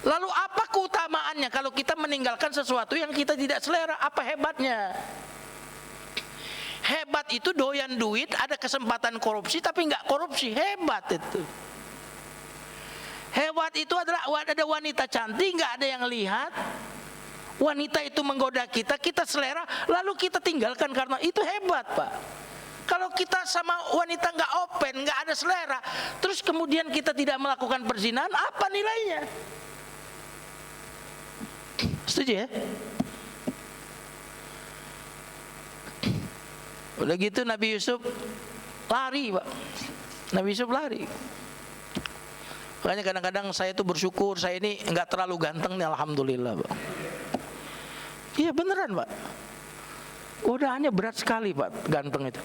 Lalu apa keutamaannya kalau kita meninggalkan sesuatu yang kita tidak selera? Apa hebatnya? Hebat itu doyan duit, ada kesempatan korupsi tapi nggak korupsi, hebat itu. Hebat itu adalah ada wanita cantik, nggak ada yang lihat. Wanita itu menggoda kita, kita selera, lalu kita tinggalkan karena itu, hebat, Pak. Kalau kita sama wanita nggak open, nggak ada selera, terus kemudian kita tidak melakukan perzinahan, apa nilainya? Setuju ya? Udah gitu Nabi Yusuf lari, Pak. Nabi Yusuf lari. Makanya kadang-kadang saya tuh bersyukur saya ini nggak terlalu ganteng nih, alhamdulillah, Pak. Iya beneran, Pak. Godaannya berat sekali, Pak, ganteng itu.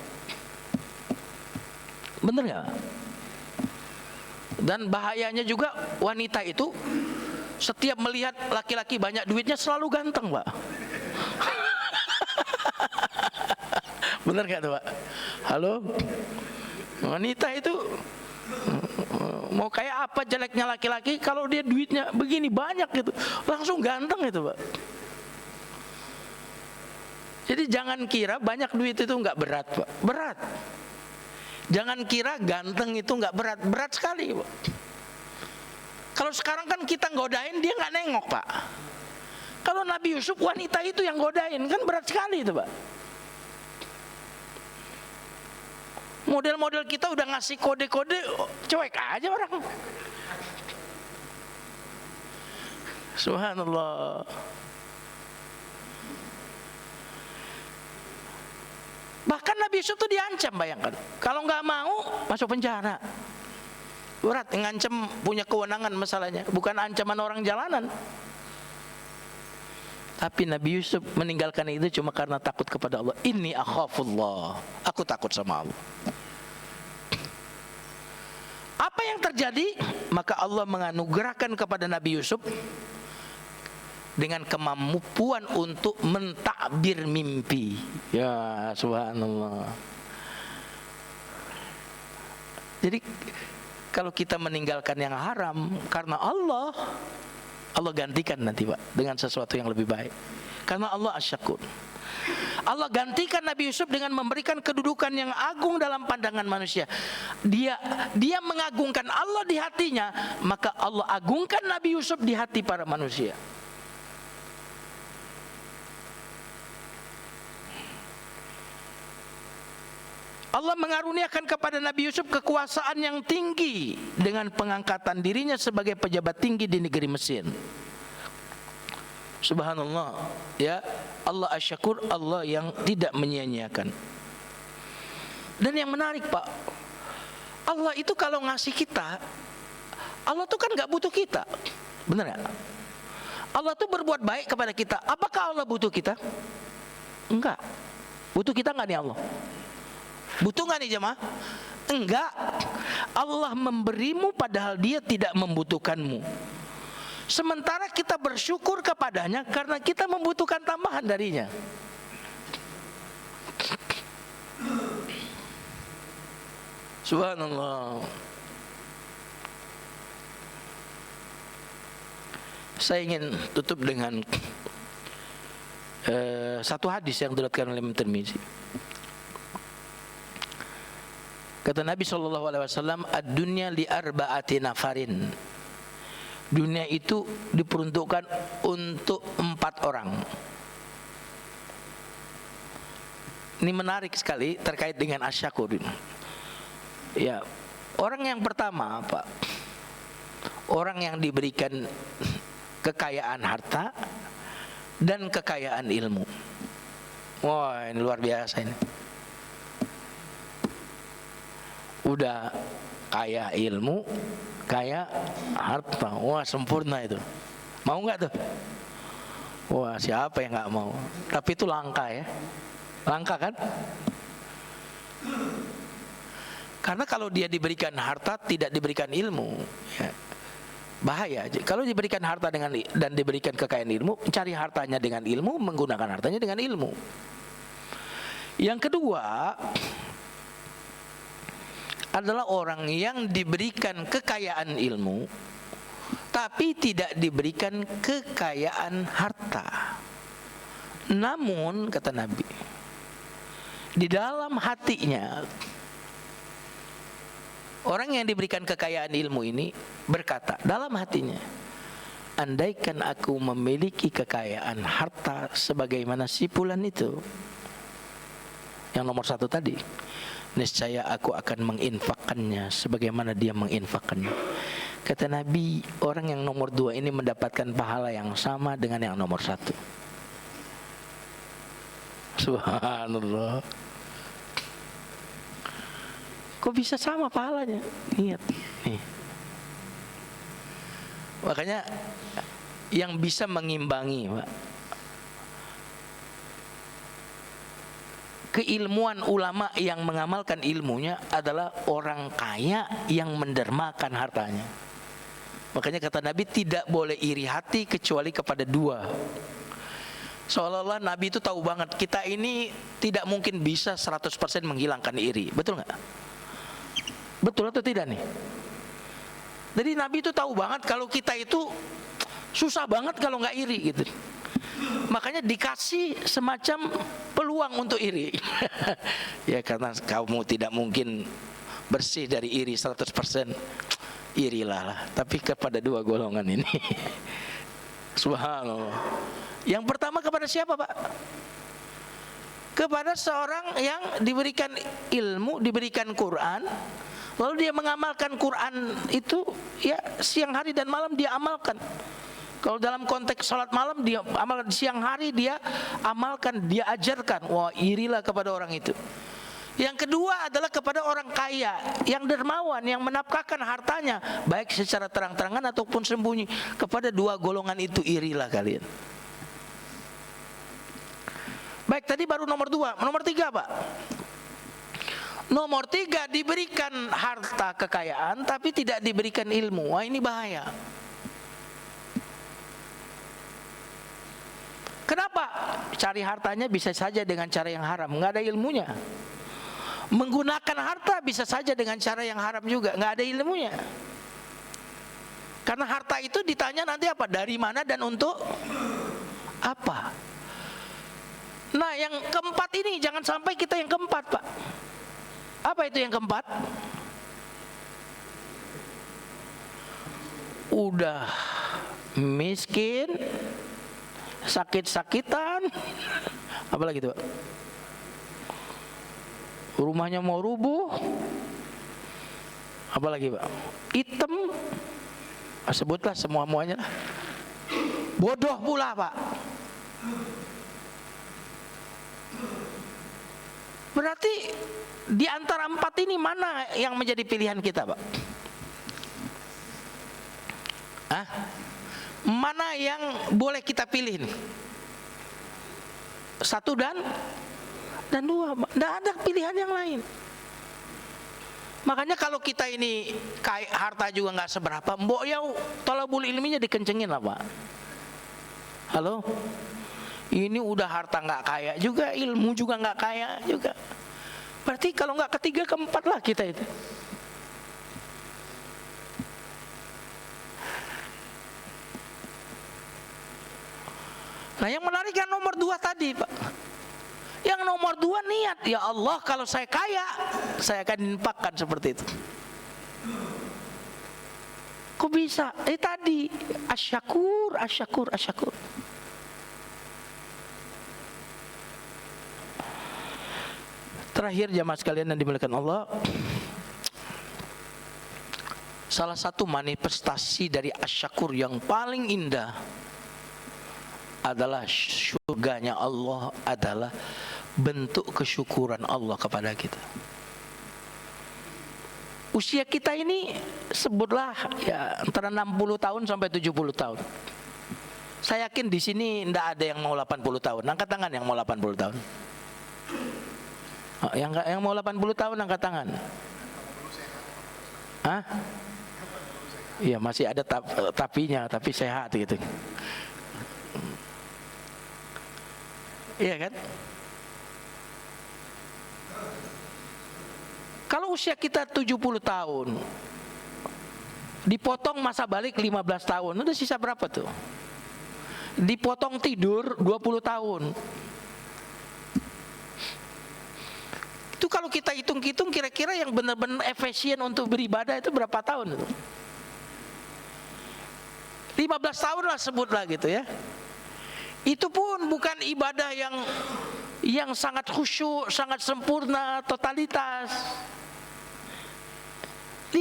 Bener nggak? Dan bahayanya juga wanita itu setiap melihat laki-laki banyak duitnya selalu ganteng, Pak. Bener nggak tuh, Pak? Halo? Wanita itu mau kayak apa jeleknya laki-laki, kalau dia duitnya begini banyak gitu, langsung ganteng itu, Pak. Jadi jangan kira banyak duit itu nggak berat, Pak. Berat. Jangan kira ganteng itu nggak berat. Berat sekali, Pak. Kalau sekarang kan kita godain, dia nggak nengok, Pak. Kalau Nabi Yusuf, wanita itu yang godain, kan berat sekali itu, Pak. Model-model kita udah ngasih kode-kode, cuek aja orang. Subhanallah. Bahkan Nabi Yusuf itu diancam, bayangkan. Kalau nggak mau, masuk penjara. Berat, ngancam, punya kewenangan masalahnya. Bukan ancaman orang jalanan. Tapi Nabi Yusuf meninggalkan itu cuma karena takut kepada Allah. Inni akhafullah, aku takut sama Allah. Apa yang terjadi? Maka Allah menganugerahkan kepada Nabi Yusuf dengan kemampuan untuk mentakbir mimpi. Ya subhanallah. Jadi kalau kita meninggalkan yang haram karena Allah gantikan nanti Pak dengan sesuatu yang lebih baik. Karena Allah Asy-Syakur. Allah gantikan Nabi Yusuf dengan memberikan kedudukan yang agung dalam pandangan manusia. Dia mengagungkan Allah di hatinya, maka Allah agungkan Nabi Yusuf di hati para manusia. Allah mengaruniakan kepada Nabi Yusuf kekuasaan yang tinggi dengan pengangkatan dirinya sebagai pejabat tinggi di negeri Mesir. Subhanallah, ya, Allah Asy-Syakur, Allah yang tidak menyia-nyiakan. Dan yang menarik Pak, Allah itu kalau ngasih kita, Allah tuh kan gak butuh kita, benar gak? Allah tuh berbuat baik kepada kita. Apakah Allah butuh kita? Enggak. Butuh kita gak nih Allah? Butuh gak nih jemaah? Enggak. Allah memberimu padahal Dia tidak membutuhkanmu. Sementara kita bersyukur kepadanya karena kita membutuhkan tambahan darinya. Subhanallah. Saya ingin tutup dengan satu hadis yang diriwayatkan oleh Imam Tirmizi. Kata Nabi SAW, ad-dunya li arba'ati nafarin. Dunia itu diperuntukkan untuk 4 orang. Ini menarik sekali terkait dengan Asy-Syakur. Ya, orang yang pertama Pak, orang yang diberikan kekayaan harta dan kekayaan ilmu. Wah, ini luar biasa ini. Udah kaya ilmu, kaya harta. Wah, sempurna itu. Mau nggak tuh? Wah, siapa yang nggak mau? Tapi itu langka ya. Langka kan? Karena kalau dia diberikan harta tidak diberikan ilmu, ya, bahaya. Kalau diberikan harta dan diberikan kekayaan ilmu, cari hartanya dengan ilmu, menggunakan hartanya dengan ilmu. Yang kedua adalah orang yang diberikan kekayaan ilmu tapi tidak diberikan kekayaan harta. Namun kata Nabi, di dalam hatinya orang yang diberikan kekayaan ilmu ini berkata dalam hatinya, andaikan aku memiliki kekayaan harta sebagaimana si fulan itu, yang nomor 1 tadi, niscaya aku akan menginfakkannya sebagaimana dia menginfakkannya. Kata Nabi, orang yang nomor 2 ini mendapatkan pahala yang sama dengan yang nomor 1. Subhanallah. Kok bisa sama pahalanya? Lihat nih. Makanya yang bisa mengimbangi Pak, keilmuan ulama yang mengamalkan ilmunya adalah orang kaya yang mendermakan hartanya. Makanya kata Nabi, tidak boleh iri hati kecuali kepada 2. Seolah-olah Nabi itu tahu banget kita ini tidak mungkin bisa 100% menghilangkan iri. Betul nggak? Betul atau tidak nih? Jadi Nabi itu tahu banget kalau kita itu susah banget kalau nggak iri gitu. Makanya dikasih semacam peluang untuk iri. Ya karena kamu tidak mungkin bersih dari iri 100%, irilah lah. Tapi kepada 2 golongan ini. Subhanallah. Yang pertama kepada siapa Pak? Kepada seorang yang diberikan ilmu, diberikan Quran, lalu dia mengamalkan Quran itu ya siang hari dan malam dia amalkan. Kalau dalam konteks salat malam dia amalkan, siang hari dia amalkan, dia ajarkan. Wah, irilah kepada orang itu. Yang kedua adalah kepada orang kaya yang dermawan, yang menafkahkan hartanya baik secara terang-terangan ataupun sembunyi. Kepada 2 golongan itu irilah kalian. Baik, tadi baru nomor 2. Nomor 3 Pak. Nomor 3, diberikan harta kekayaan tapi tidak diberikan ilmu. Wah, ini bahaya. Kenapa? Cari hartanya bisa saja dengan cara yang haram, nggak ada ilmunya. Menggunakan harta bisa saja dengan cara yang haram juga, nggak ada ilmunya. Karena harta itu ditanya nanti apa? Dari mana dan untuk apa? Nah, yang keempat ini jangan sampai kita yang keempat, Pak. Apa itu yang keempat? Udah miskin, sakit-sakitan, apalagi itu Pak? Rumahnya mau rubuh, apalagi Pak? Hitam, sebutlah semua-muanya. Bodoh pula Pak. Berarti di antara 4 ini mana yang menjadi pilihan kita Pak? Hah? Mana yang boleh kita pilih nih? 1 dan 2, tidak ada pilihan yang lain. Makanya kalau kita ini kaya, harta juga nggak seberapa, mbok ya thalabul ilminya dikencengin lah Pak. Halo? Ini udah harta nggak kaya juga, ilmu juga nggak kaya juga. Berarti kalau nggak ketiga, keempat lah kita itu. Nah, yang menarik yang nomor 2 tadi Pak. Yang nomor 2 niat, ya Allah kalau saya kaya, saya akan infakkan seperti itu. Kok bisa? Tadi asyakur. Terakhir jamaah sekalian yang dimuliakan Allah, salah satu manifestasi dari asyakur yang paling indah adalah surganya Allah, adalah bentuk kesyukuran Allah kepada kita. Usia kita ini sebutlah ya antara 60 tahun sampai 70 tahun. Saya yakin di sini tidak ada yang mau 80 tahun. Angkat tangan yang mau 80 tahun. Yang mau 80 tahun angkat tangan. Hah? Iya, masih ada tapinya, tapi sehat gitu. Iya kan? Kalau usia kita 70 tahun, dipotong masa balik 15 tahun, udah sisa berapa tuh? Dipotong tidur 20 tahun. Itu kalau kita hitung-hitung kira-kira yang benar-benar efisien untuk beribadah itu berapa tahun itu? 15 tahun lah sebutlah gitu ya. Itu pun bukan ibadah yang sangat khusyuk, sangat sempurna, totalitas. 15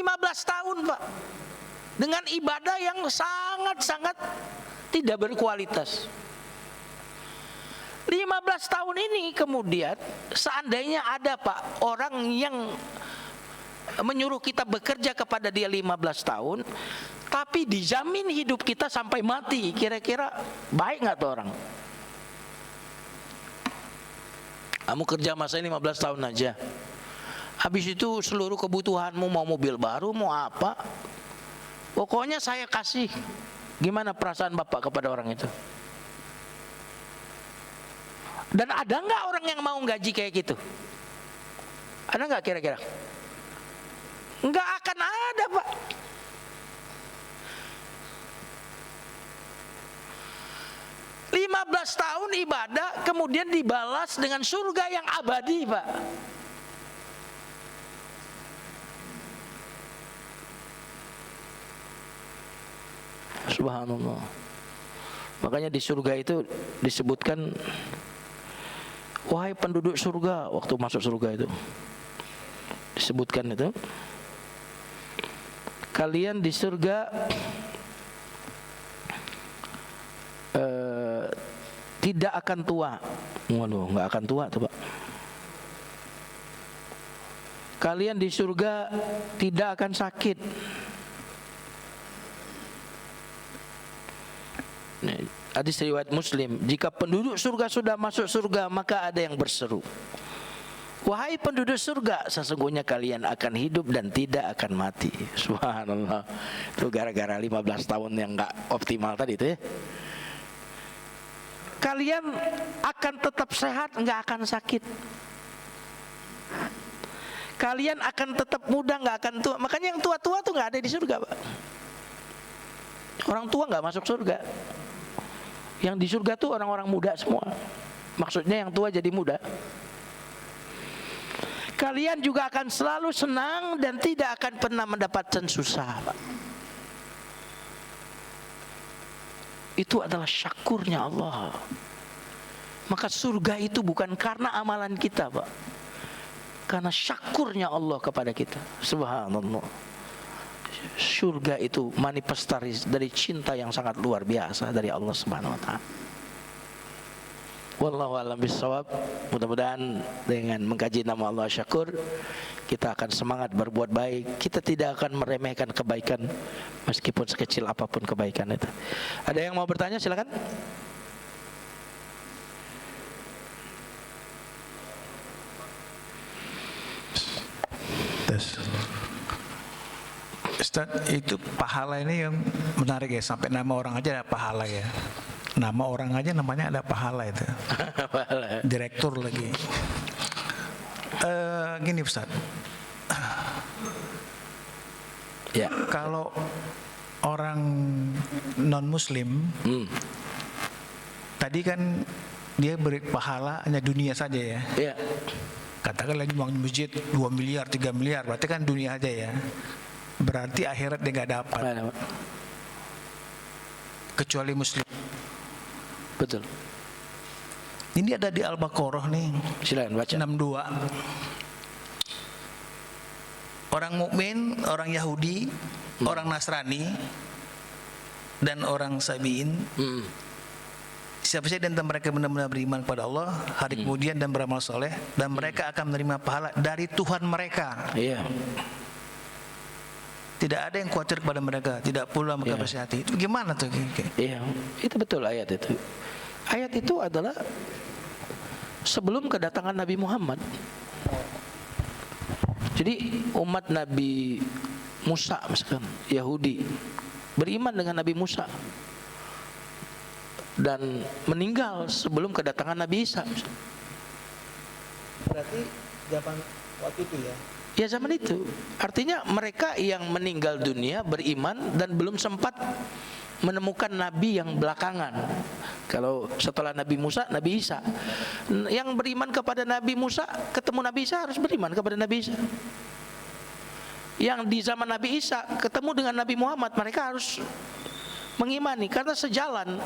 tahun Pak, dengan ibadah yang sangat-sangat tidak berkualitas. 15 tahun ini kemudian seandainya ada Pak orang yang menyuruh kita bekerja kepada dia 15 tahun, tapi dijamin hidup kita sampai mati, kira-kira baik nggak tuh orang? Kamu kerja masa 15 tahun aja, habis itu seluruh kebutuhanmu, mau mobil baru, mau apa, pokoknya saya kasih. Gimana perasaan Bapak kepada orang itu? Dan ada nggak orang yang mau gaji kayak gitu? Ada nggak kira-kira? Nggak akan ada Pak. Lima 15 tahun ibadah kemudian dibalas dengan surga yang abadi Pak. Subhanallah. Makanya di surga itu disebutkan, wahai penduduk surga, waktu masuk surga itu disebutkan itu, kalian di surga tidak akan tua. Waduh, nggak akan tua tuh Pak. Kalian di surga tidak akan sakit. Hadis riwayat Muslim, jika penduduk surga sudah masuk surga, maka ada yang berseru, wahai penduduk surga, sesungguhnya kalian akan hidup dan tidak akan mati. Subhanallah. Itu gara-gara 15 tahun yang enggak optimal tadi itu ya. Kalian akan tetap sehat, enggak akan sakit. Kalian akan tetap muda, enggak akan tua. Makanya yang tua-tua tuh enggak ada di surga, Pak. Orang tua enggak masuk surga. Yang di surga tuh orang-orang muda semua. Maksudnya yang tua jadi muda. Kalian juga akan selalu senang dan tidak akan pernah mendapatkan susah, Pak. Itu adalah syakurnya Allah. Maka surga itu bukan karena amalan kita, Pak, karena syakurnya Allah kepada kita. Subhanallah. Surga itu manifestasi dari cinta yang sangat luar biasa dari Allah Subhanahu wa taala. Wallahu a'lam bishawab. Mudah-mudahan dengan mengkaji nama Allah Syakur, kita akan semangat berbuat baik. Kita tidak akan meremehkan kebaikan meskipun sekecil apapun kebaikan itu. Ada yang mau bertanya, silakan. Ustaz, itu pahala ini yang menarik ya, sampai nama orang aja ada pahala ya. Nama orang aja namanya ada pahala itu. Direktur lagi. Gini Ustaz. Ya. Kalau orang non muslim, tadi kan dia beri pahala hanya dunia saja ya. Ya. Katakan lagi uang masjid 2 miliar, 3 miliar, berarti kan dunia aja ya. Berarti akhirat dia nggak dapat. Kecuali muslim. Betul. Ini ada di Al-Baqarah nih. Silakan baca. 62. Orang mukmin, orang Yahudi, orang Nasrani, dan orang Sabiin. Siapa saja dan mereka benar-benar beriman kepada Allah, hari kemudian dan beramal soleh, dan mereka akan menerima pahala dari Tuhan mereka. Iya. Tidak ada yang khawatir kepada mereka, tidak pula mereka bersih hati. Itu gimana tuh? Iya, itu betul ayat itu. Ayat itu adalah sebelum kedatangan Nabi Muhammad. Jadi umat Nabi Musa misalkan, Yahudi beriman dengan Nabi Musa dan meninggal sebelum kedatangan Nabi Isa. Berarti zaman waktu itu ya? Ya zaman itu. Artinya mereka yang meninggal dunia beriman dan belum sempat menemukan Nabi yang belakangan. Kalau setelah Nabi Musa, Nabi Isa. Yang beriman kepada Nabi Musa, ketemu Nabi Isa harus beriman kepada Nabi Isa. Yang di zaman Nabi Isa ketemu dengan Nabi Muhammad, mereka harus mengimani karena sejalan.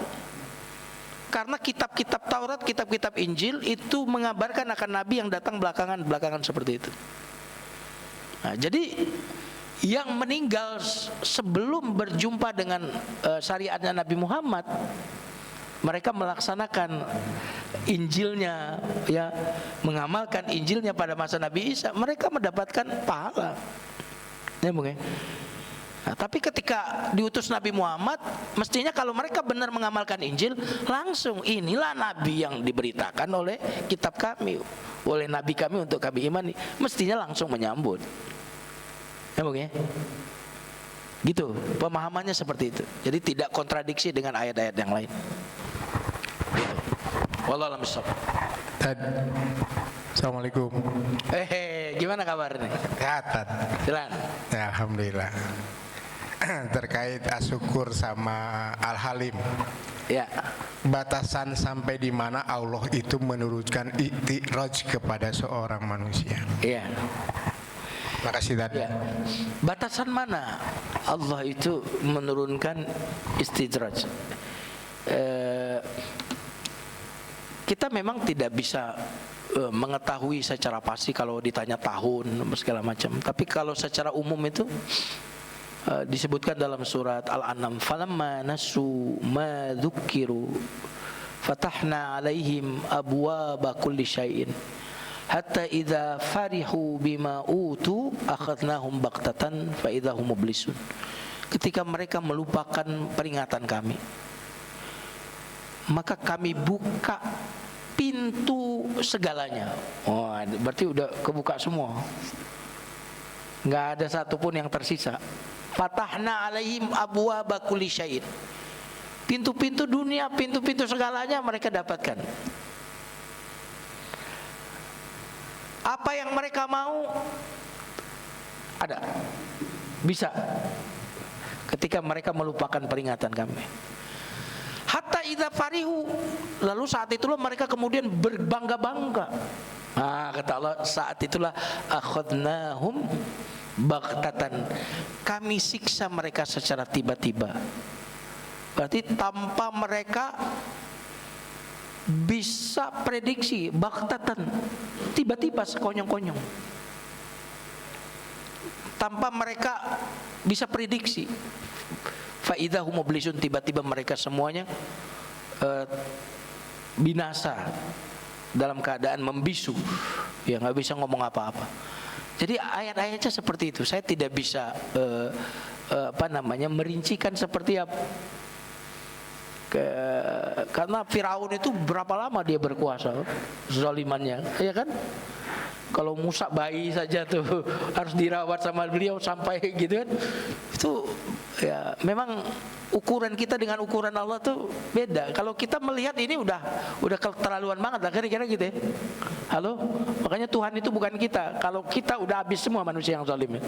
Karena kitab-kitab Taurat, kitab-kitab Injil itu mengabarkan akan Nabi yang datang belakangan seperti itu. Nah, jadi yang meninggal sebelum berjumpa dengan syariatnya Nabi Muhammad, mereka melaksanakan Injilnya, ya, mengamalkan Injilnya pada masa Nabi Isa, mereka mendapatkan pahala. Ya, mungkin. Nah, tapi ketika diutus Nabi Muhammad, mestinya kalau mereka benar mengamalkan Injil, langsung inilah Nabi yang diberitakan oleh kitab kami, oleh Nabi kami untuk kami imani, mestinya langsung menyambut. Ya mungkin. Gitu, pemahamannya seperti itu. Jadi tidak kontradiksi dengan ayat-ayat yang lain. Gitu. Wallahu a'lam bishawab. Assalamualaikum. Gimana kabar nih? Sehat. Silakan. Ya, alhamdulillah. Terkait asyukur sama Al-Halim. Ya. Batasan sampai di mana Allah itu menurunkan i'tiraj kepada seorang manusia. Iya. Makasih tadi. Ya. Batasan mana Allah itu menurunkan istidraj? Kita memang tidak bisa mengetahui secara pasti kalau ditanya tahun segala macam. Tapi kalau secara umum itu disebutkan dalam surat Al-An'am, falamma nasu ma dzukiru fatahna alaihim abwaaba kulli syai'in hatta idza farihu bima utu akhadnahum baghtatan fa idza hum mublisun. Ketika mereka melupakan peringatan kami, maka kami buka pintu segalanya. Oh, berarti udah kebuka semua. Nggak ada satupun yang tersisa. Fatahna alaihim abwaaba kulli syai'in. Pintu-pintu dunia, pintu-pintu segalanya mereka dapatkan. Apa yang mereka mau ada, bisa. Ketika mereka melupakan peringatan kami. Hatta idza farihu, lalu saat itulah mereka kemudian berbangga-bangga. Kata Allah, saat itulah akhadnahum baghtatan, kami siksa mereka secara tiba-tiba. Berarti tanpa mereka bisa prediksi, baghtatan, tiba-tiba sekonyong-konyong. Tanpa mereka bisa prediksi. Faidah mublisun, tiba-tiba mereka semuanya binasa dalam keadaan membisu, ya nggak bisa ngomong apa-apa. Jadi ayat-ayatnya seperti itu. Saya tidak bisa merincikan seperti apa. Karena Firaun itu berapa lama dia berkuasa, zalimannya, ya kan? Kalau Musa bayi saja tuh harus dirawat sama beliau sampai gitu kan. Itu ya memang ukuran kita dengan ukuran Allah tuh beda. Kalau kita melihat ini udah keterlaluan banget lah kira-kira gitu ya. Halo? Makanya Tuhan itu bukan kita. Kalau kita udah habis semua manusia yang zalim ya.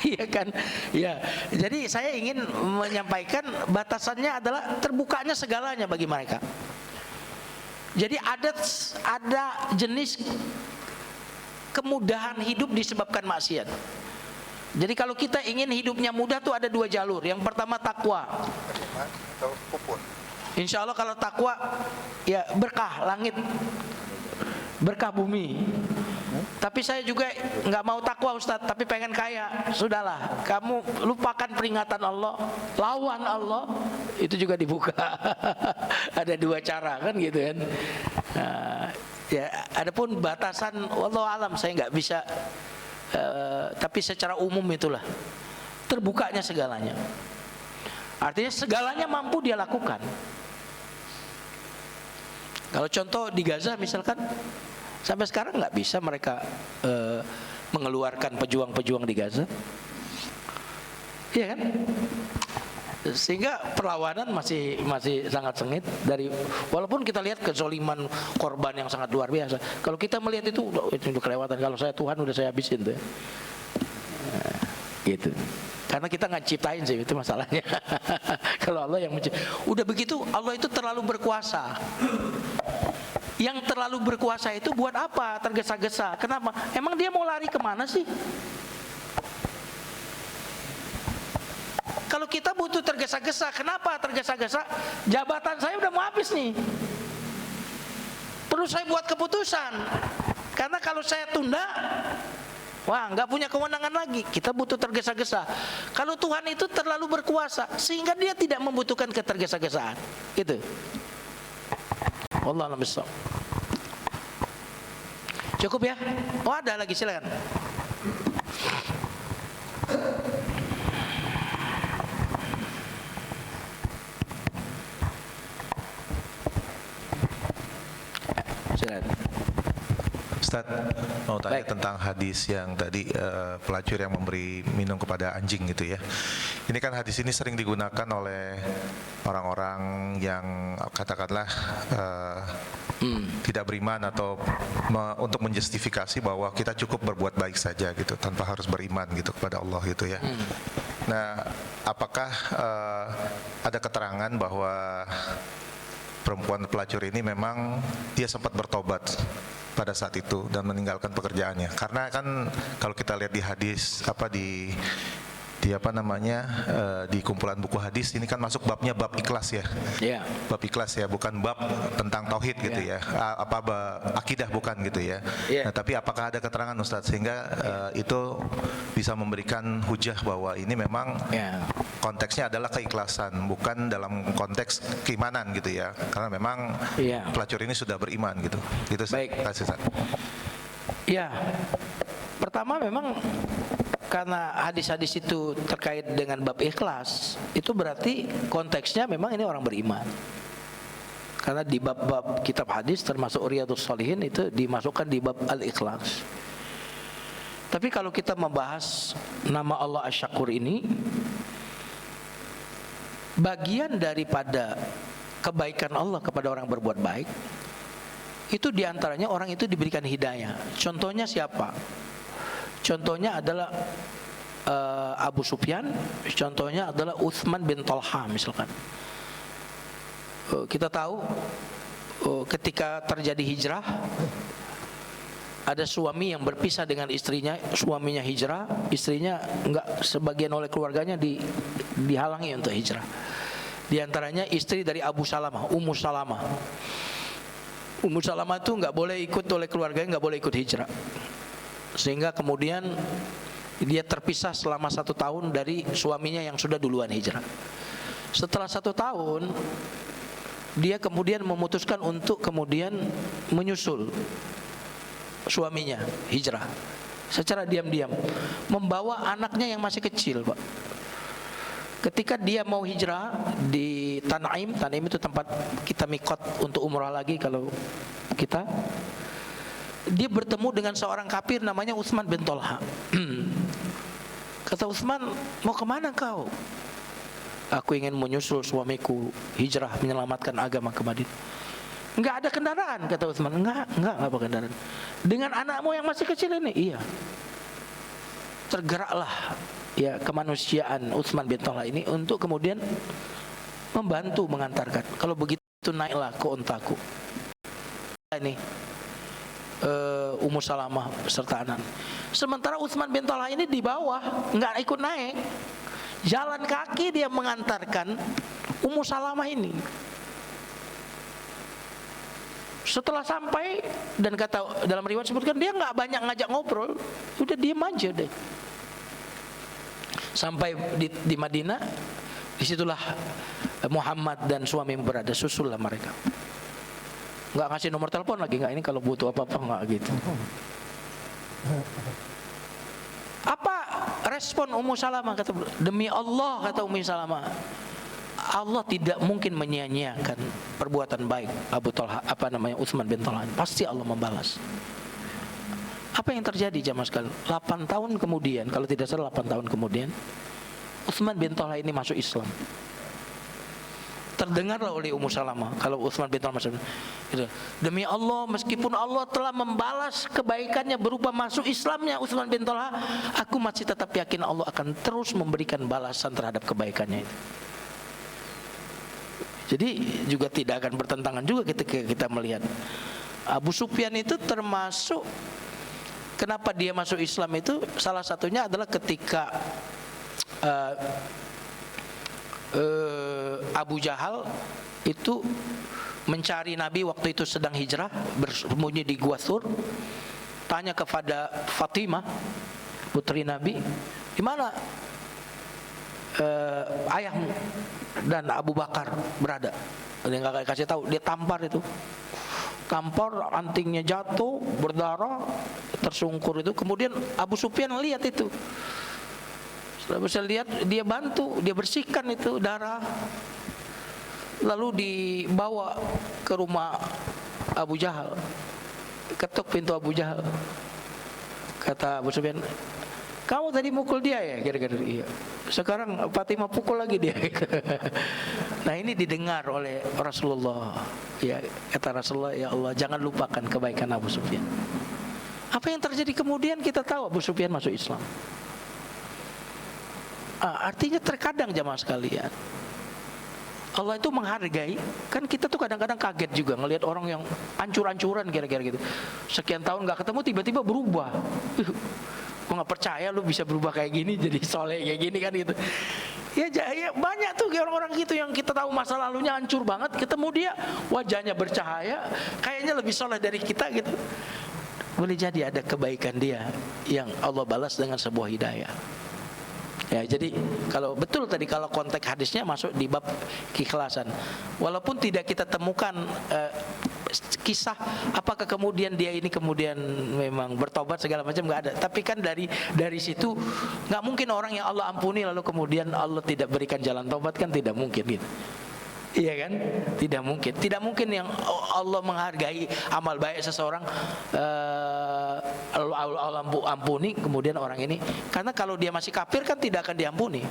Iya kan? Ya. Jadi saya ingin menyampaikan batasannya adalah terbukanya segalanya bagi mereka. Jadi ada jenis kemudahan hidup disebabkan maksiat. Jadi kalau kita ingin hidupnya mudah tuh ada dua jalur. Yang pertama takwa. Insya Allah kalau takwa ya berkah langit, berkah bumi. Tapi saya juga nggak mau takwa Ustadz, tapi pengen kaya. Sudahlah, kamu lupakan peringatan Allah, lawan Allah, itu juga dibuka. Ada dua cara kan gitu kan. Ya, adapun batasan wallahu alam saya nggak bisa. Tapi secara umum itulah terbukanya segalanya. Artinya segalanya mampu dia lakukan. Kalau contoh di Gaza misalkan, sampai sekarang nggak bisa mereka mengeluarkan pejuang-pejuang di Gaza, iya kan? Sehingga perlawanan masih sangat sengit dari, walaupun kita lihat kezoliman korban yang sangat luar biasa. Kalau kita melihat itu udah kelewatan. Kalau saya Tuhan udah saya habisin tuh. Gitu. Karena kita nggak ciptain sih, itu masalahnya. Kalau Allah yang mencipta. Udah begitu Allah itu terlalu berkuasa. Yang terlalu berkuasa itu buat apa tergesa-gesa? Kenapa? Emang dia mau lari kemana sih? Kalau kita butuh tergesa-gesa, kenapa tergesa-gesa? Jabatan saya udah mau habis nih. Perlu saya buat keputusan. Karena kalau saya tunda, wah nggak punya kewenangan lagi. Kita butuh tergesa-gesa. Kalau Tuhan itu terlalu berkuasa, sehingga dia tidak membutuhkan ketergesa-gesaan. Itu. Wallahu a'lam bishawab. Cukup ya? Oh ada lagi, silakan. Ustaz, mau tanya Baik. tentang hadis yang tadi pelacur yang memberi minum kepada anjing gitu ya. Ini kan hadis ini sering digunakan oleh orang-orang yang katakanlah tidak beriman atau untuk menjustifikasi bahwa kita cukup berbuat baik saja gitu tanpa harus beriman gitu kepada Allah gitu ya. Nah, apakah ada keterangan bahwa perempuan pelacur ini memang dia sempat bertobat pada saat itu dan meninggalkan pekerjaannya? Karena kan kalau kita lihat di hadis di kumpulan buku hadis ini kan masuk babnya bab ikhlas ya. Yeah. Bab ikhlas ya, bukan bab tentang tauhid gitu ya. Akidah bukan gitu ya. Yeah. Nah, tapi apakah ada keterangan Ustadz sehingga itu bisa memberikan hujah bahwa ini memang konteksnya adalah keikhlasan, bukan dalam konteks keimanan gitu ya. Karena memang pelacur ini sudah beriman gitu. Gitu. Baik. Terima kasih, Ustadz. Ya, pertama memang karena hadis-hadis itu terkait dengan bab ikhlas, itu berarti konteksnya memang ini orang beriman. Karena di bab-bab kitab hadis termasuk Riyadhus Shalihin itu dimasukkan di bab al-ikhlas. Tapi kalau kita membahas nama Allah Asy-Syakur ini, bagian daripada kebaikan Allah kepada orang berbuat baik, itu diantaranya orang itu diberikan hidayah. Contohnya siapa? Contohnya adalah Abu Sufyan, contohnya adalah Utsman bin Talha misalkan. Kita tahu ketika terjadi hijrah, ada suami yang berpisah dengan istrinya, suaminya hijrah, istrinya enggak, sebagian oleh keluarganya dihalangi untuk hijrah. Di antaranya istri dari Abu Salamah, Ummu Salamah. Ummu Salamah itu enggak boleh ikut oleh keluarganya, enggak boleh ikut hijrah. Sehingga kemudian dia terpisah selama 1 tahun dari suaminya yang sudah duluan hijrah. Setelah 1 tahun, dia kemudian memutuskan untuk kemudian menyusul suaminya hijrah secara diam-diam, membawa anaknya yang masih kecil, Pak. Ketika dia mau hijrah di Tan'im itu tempat kita mikot untuk umrah lagi kalau kita, dia bertemu dengan seorang kafir namanya Utsman bin Talha. Kata Utsman, mau kemana kau? Aku ingin menyusul suamiku hijrah menyelamatkan agama ke Madinah. Enggak ada kendaraan, kata Utsman. Enggak apa kendaraan. Dengan anakmu yang masih kecil ini? Iya. Tergeraklah ya kemanusiaan Utsman bin Talha ini untuk kemudian membantu mengantarkan. Kalau begitu naiklah ke untaku. Ini Ummu Salamah serta anak. Sementara Utsman bin Talha ini di bawah, enggak ikut naik. Jalan kaki dia mengantarkan Ummu Salamah ini. Setelah sampai, dan kata dalam riwayat sebutkan dia nggak banyak ngajak ngobrol, udah diem aja deh. Sampai di Madinah, disitulah Muhammad dan suami berada, susullah mereka. Nggak ngasih nomor telepon lagi, nggak, ini kalau butuh apa-apa nggak gitu. Apa respon Ummu Salamah? Kata, demi Allah, kata Ummu Salamah, Allah tidak mungkin menyia-nyiakan perbuatan baik Utsman bin Talha. Pasti Allah membalas. Apa yang terjadi jamaah sekalian? 8 tahun kemudian, kalau tidak salah 8 tahun kemudian, Utsman bin Talha ini masuk Islam. Terdengarlah oleh Ummu Salamah kalau Utsman bin Talha masuk. Demi Allah, meskipun Allah telah membalas kebaikannya berupa masuk Islamnya Utsman bin Talha, aku masih tetap yakin Allah akan terus memberikan balasan terhadap kebaikannya itu. Jadi juga tidak akan bertentangan juga ketika kita melihat Abu Sufyan itu termasuk, kenapa dia masuk Islam itu salah satunya adalah ketika Abu Jahal itu mencari Nabi waktu itu sedang hijrah, bersembunyi di Gua Thur, tanya kepada Fatimah putri Nabi, di mana ayahmu dan Abu Bakar berada? Dia nggak kasih tahu, dia tampar itu, tampar, antingnya jatuh, berdarah, tersungkur itu. Kemudian Abu Sufyan lihat itu, setelah bisa lihat, dia bantu, dia bersihkan itu darah, lalu dibawa ke rumah Abu Jahal, ketuk pintu Abu Jahal. Kata Abu Sufyan, kamu tadi mukul dia ya? Kira-kira iya. Sekarang Fatimah pukul lagi dia. Nah, ini didengar oleh Rasulullah. Ya, kata Rasulullah, ya Allah, jangan lupakan kebaikan Abu Sufyan. Apa yang terjadi kemudian kita tahu, Abu Sufyan masuk Islam. Artinya terkadang jamaah sekalian, Allah itu menghargai. Kan kita tuh kadang-kadang kaget juga ngelihat orang yang ancur-ancuran kira-kira gitu. Sekian tahun nggak ketemu, tiba-tiba berubah. Gue nggak percaya lu bisa berubah kayak gini, jadi soleh kayak gini kan gitu. Ya banyak tuh orang-orang gitu yang kita tahu masa lalunya hancur banget, ketemu dia wajahnya bercahaya, kayaknya lebih soleh dari kita gitu. Boleh jadi ada kebaikan dia yang Allah balas dengan sebuah hidayah. Ya, jadi kalau betul tadi, kalau konteks hadisnya masuk di bab keikhlasan, walaupun tidak kita temukan kisah apakah kemudian dia ini kemudian memang bertobat segala macam, nggak ada. Tapi kan dari situ nggak mungkin orang yang Allah ampuni lalu kemudian Allah tidak berikan jalan tobat, kan tidak mungkin gitu. Iya kan? Tidak mungkin. Tidak mungkin yang Allah menghargai amal baik seseorang Allah ampuni kemudian orang ini, karena kalau dia masih kafir kan tidak akan diampuni.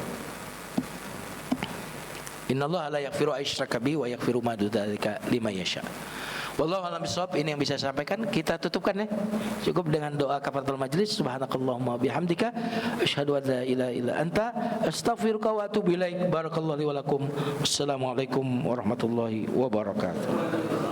Innallaha la yaghfiru aysyraka bihi wa yaghfiru ma duna dzalika liman yasha. Wallahu a'lam bishawab. Ini yang bisa saya sampaikan. Kita tutupkan ya. Cukup dengan doa kafaratul majlis. Subhanakallahumma bihamdika asyhadu an la ilaha illa anta astaghfiruka wa atubu ilaik. Barakallahu li wa lakum. Wassalamualaikum warahmatullahi wabarakatuh.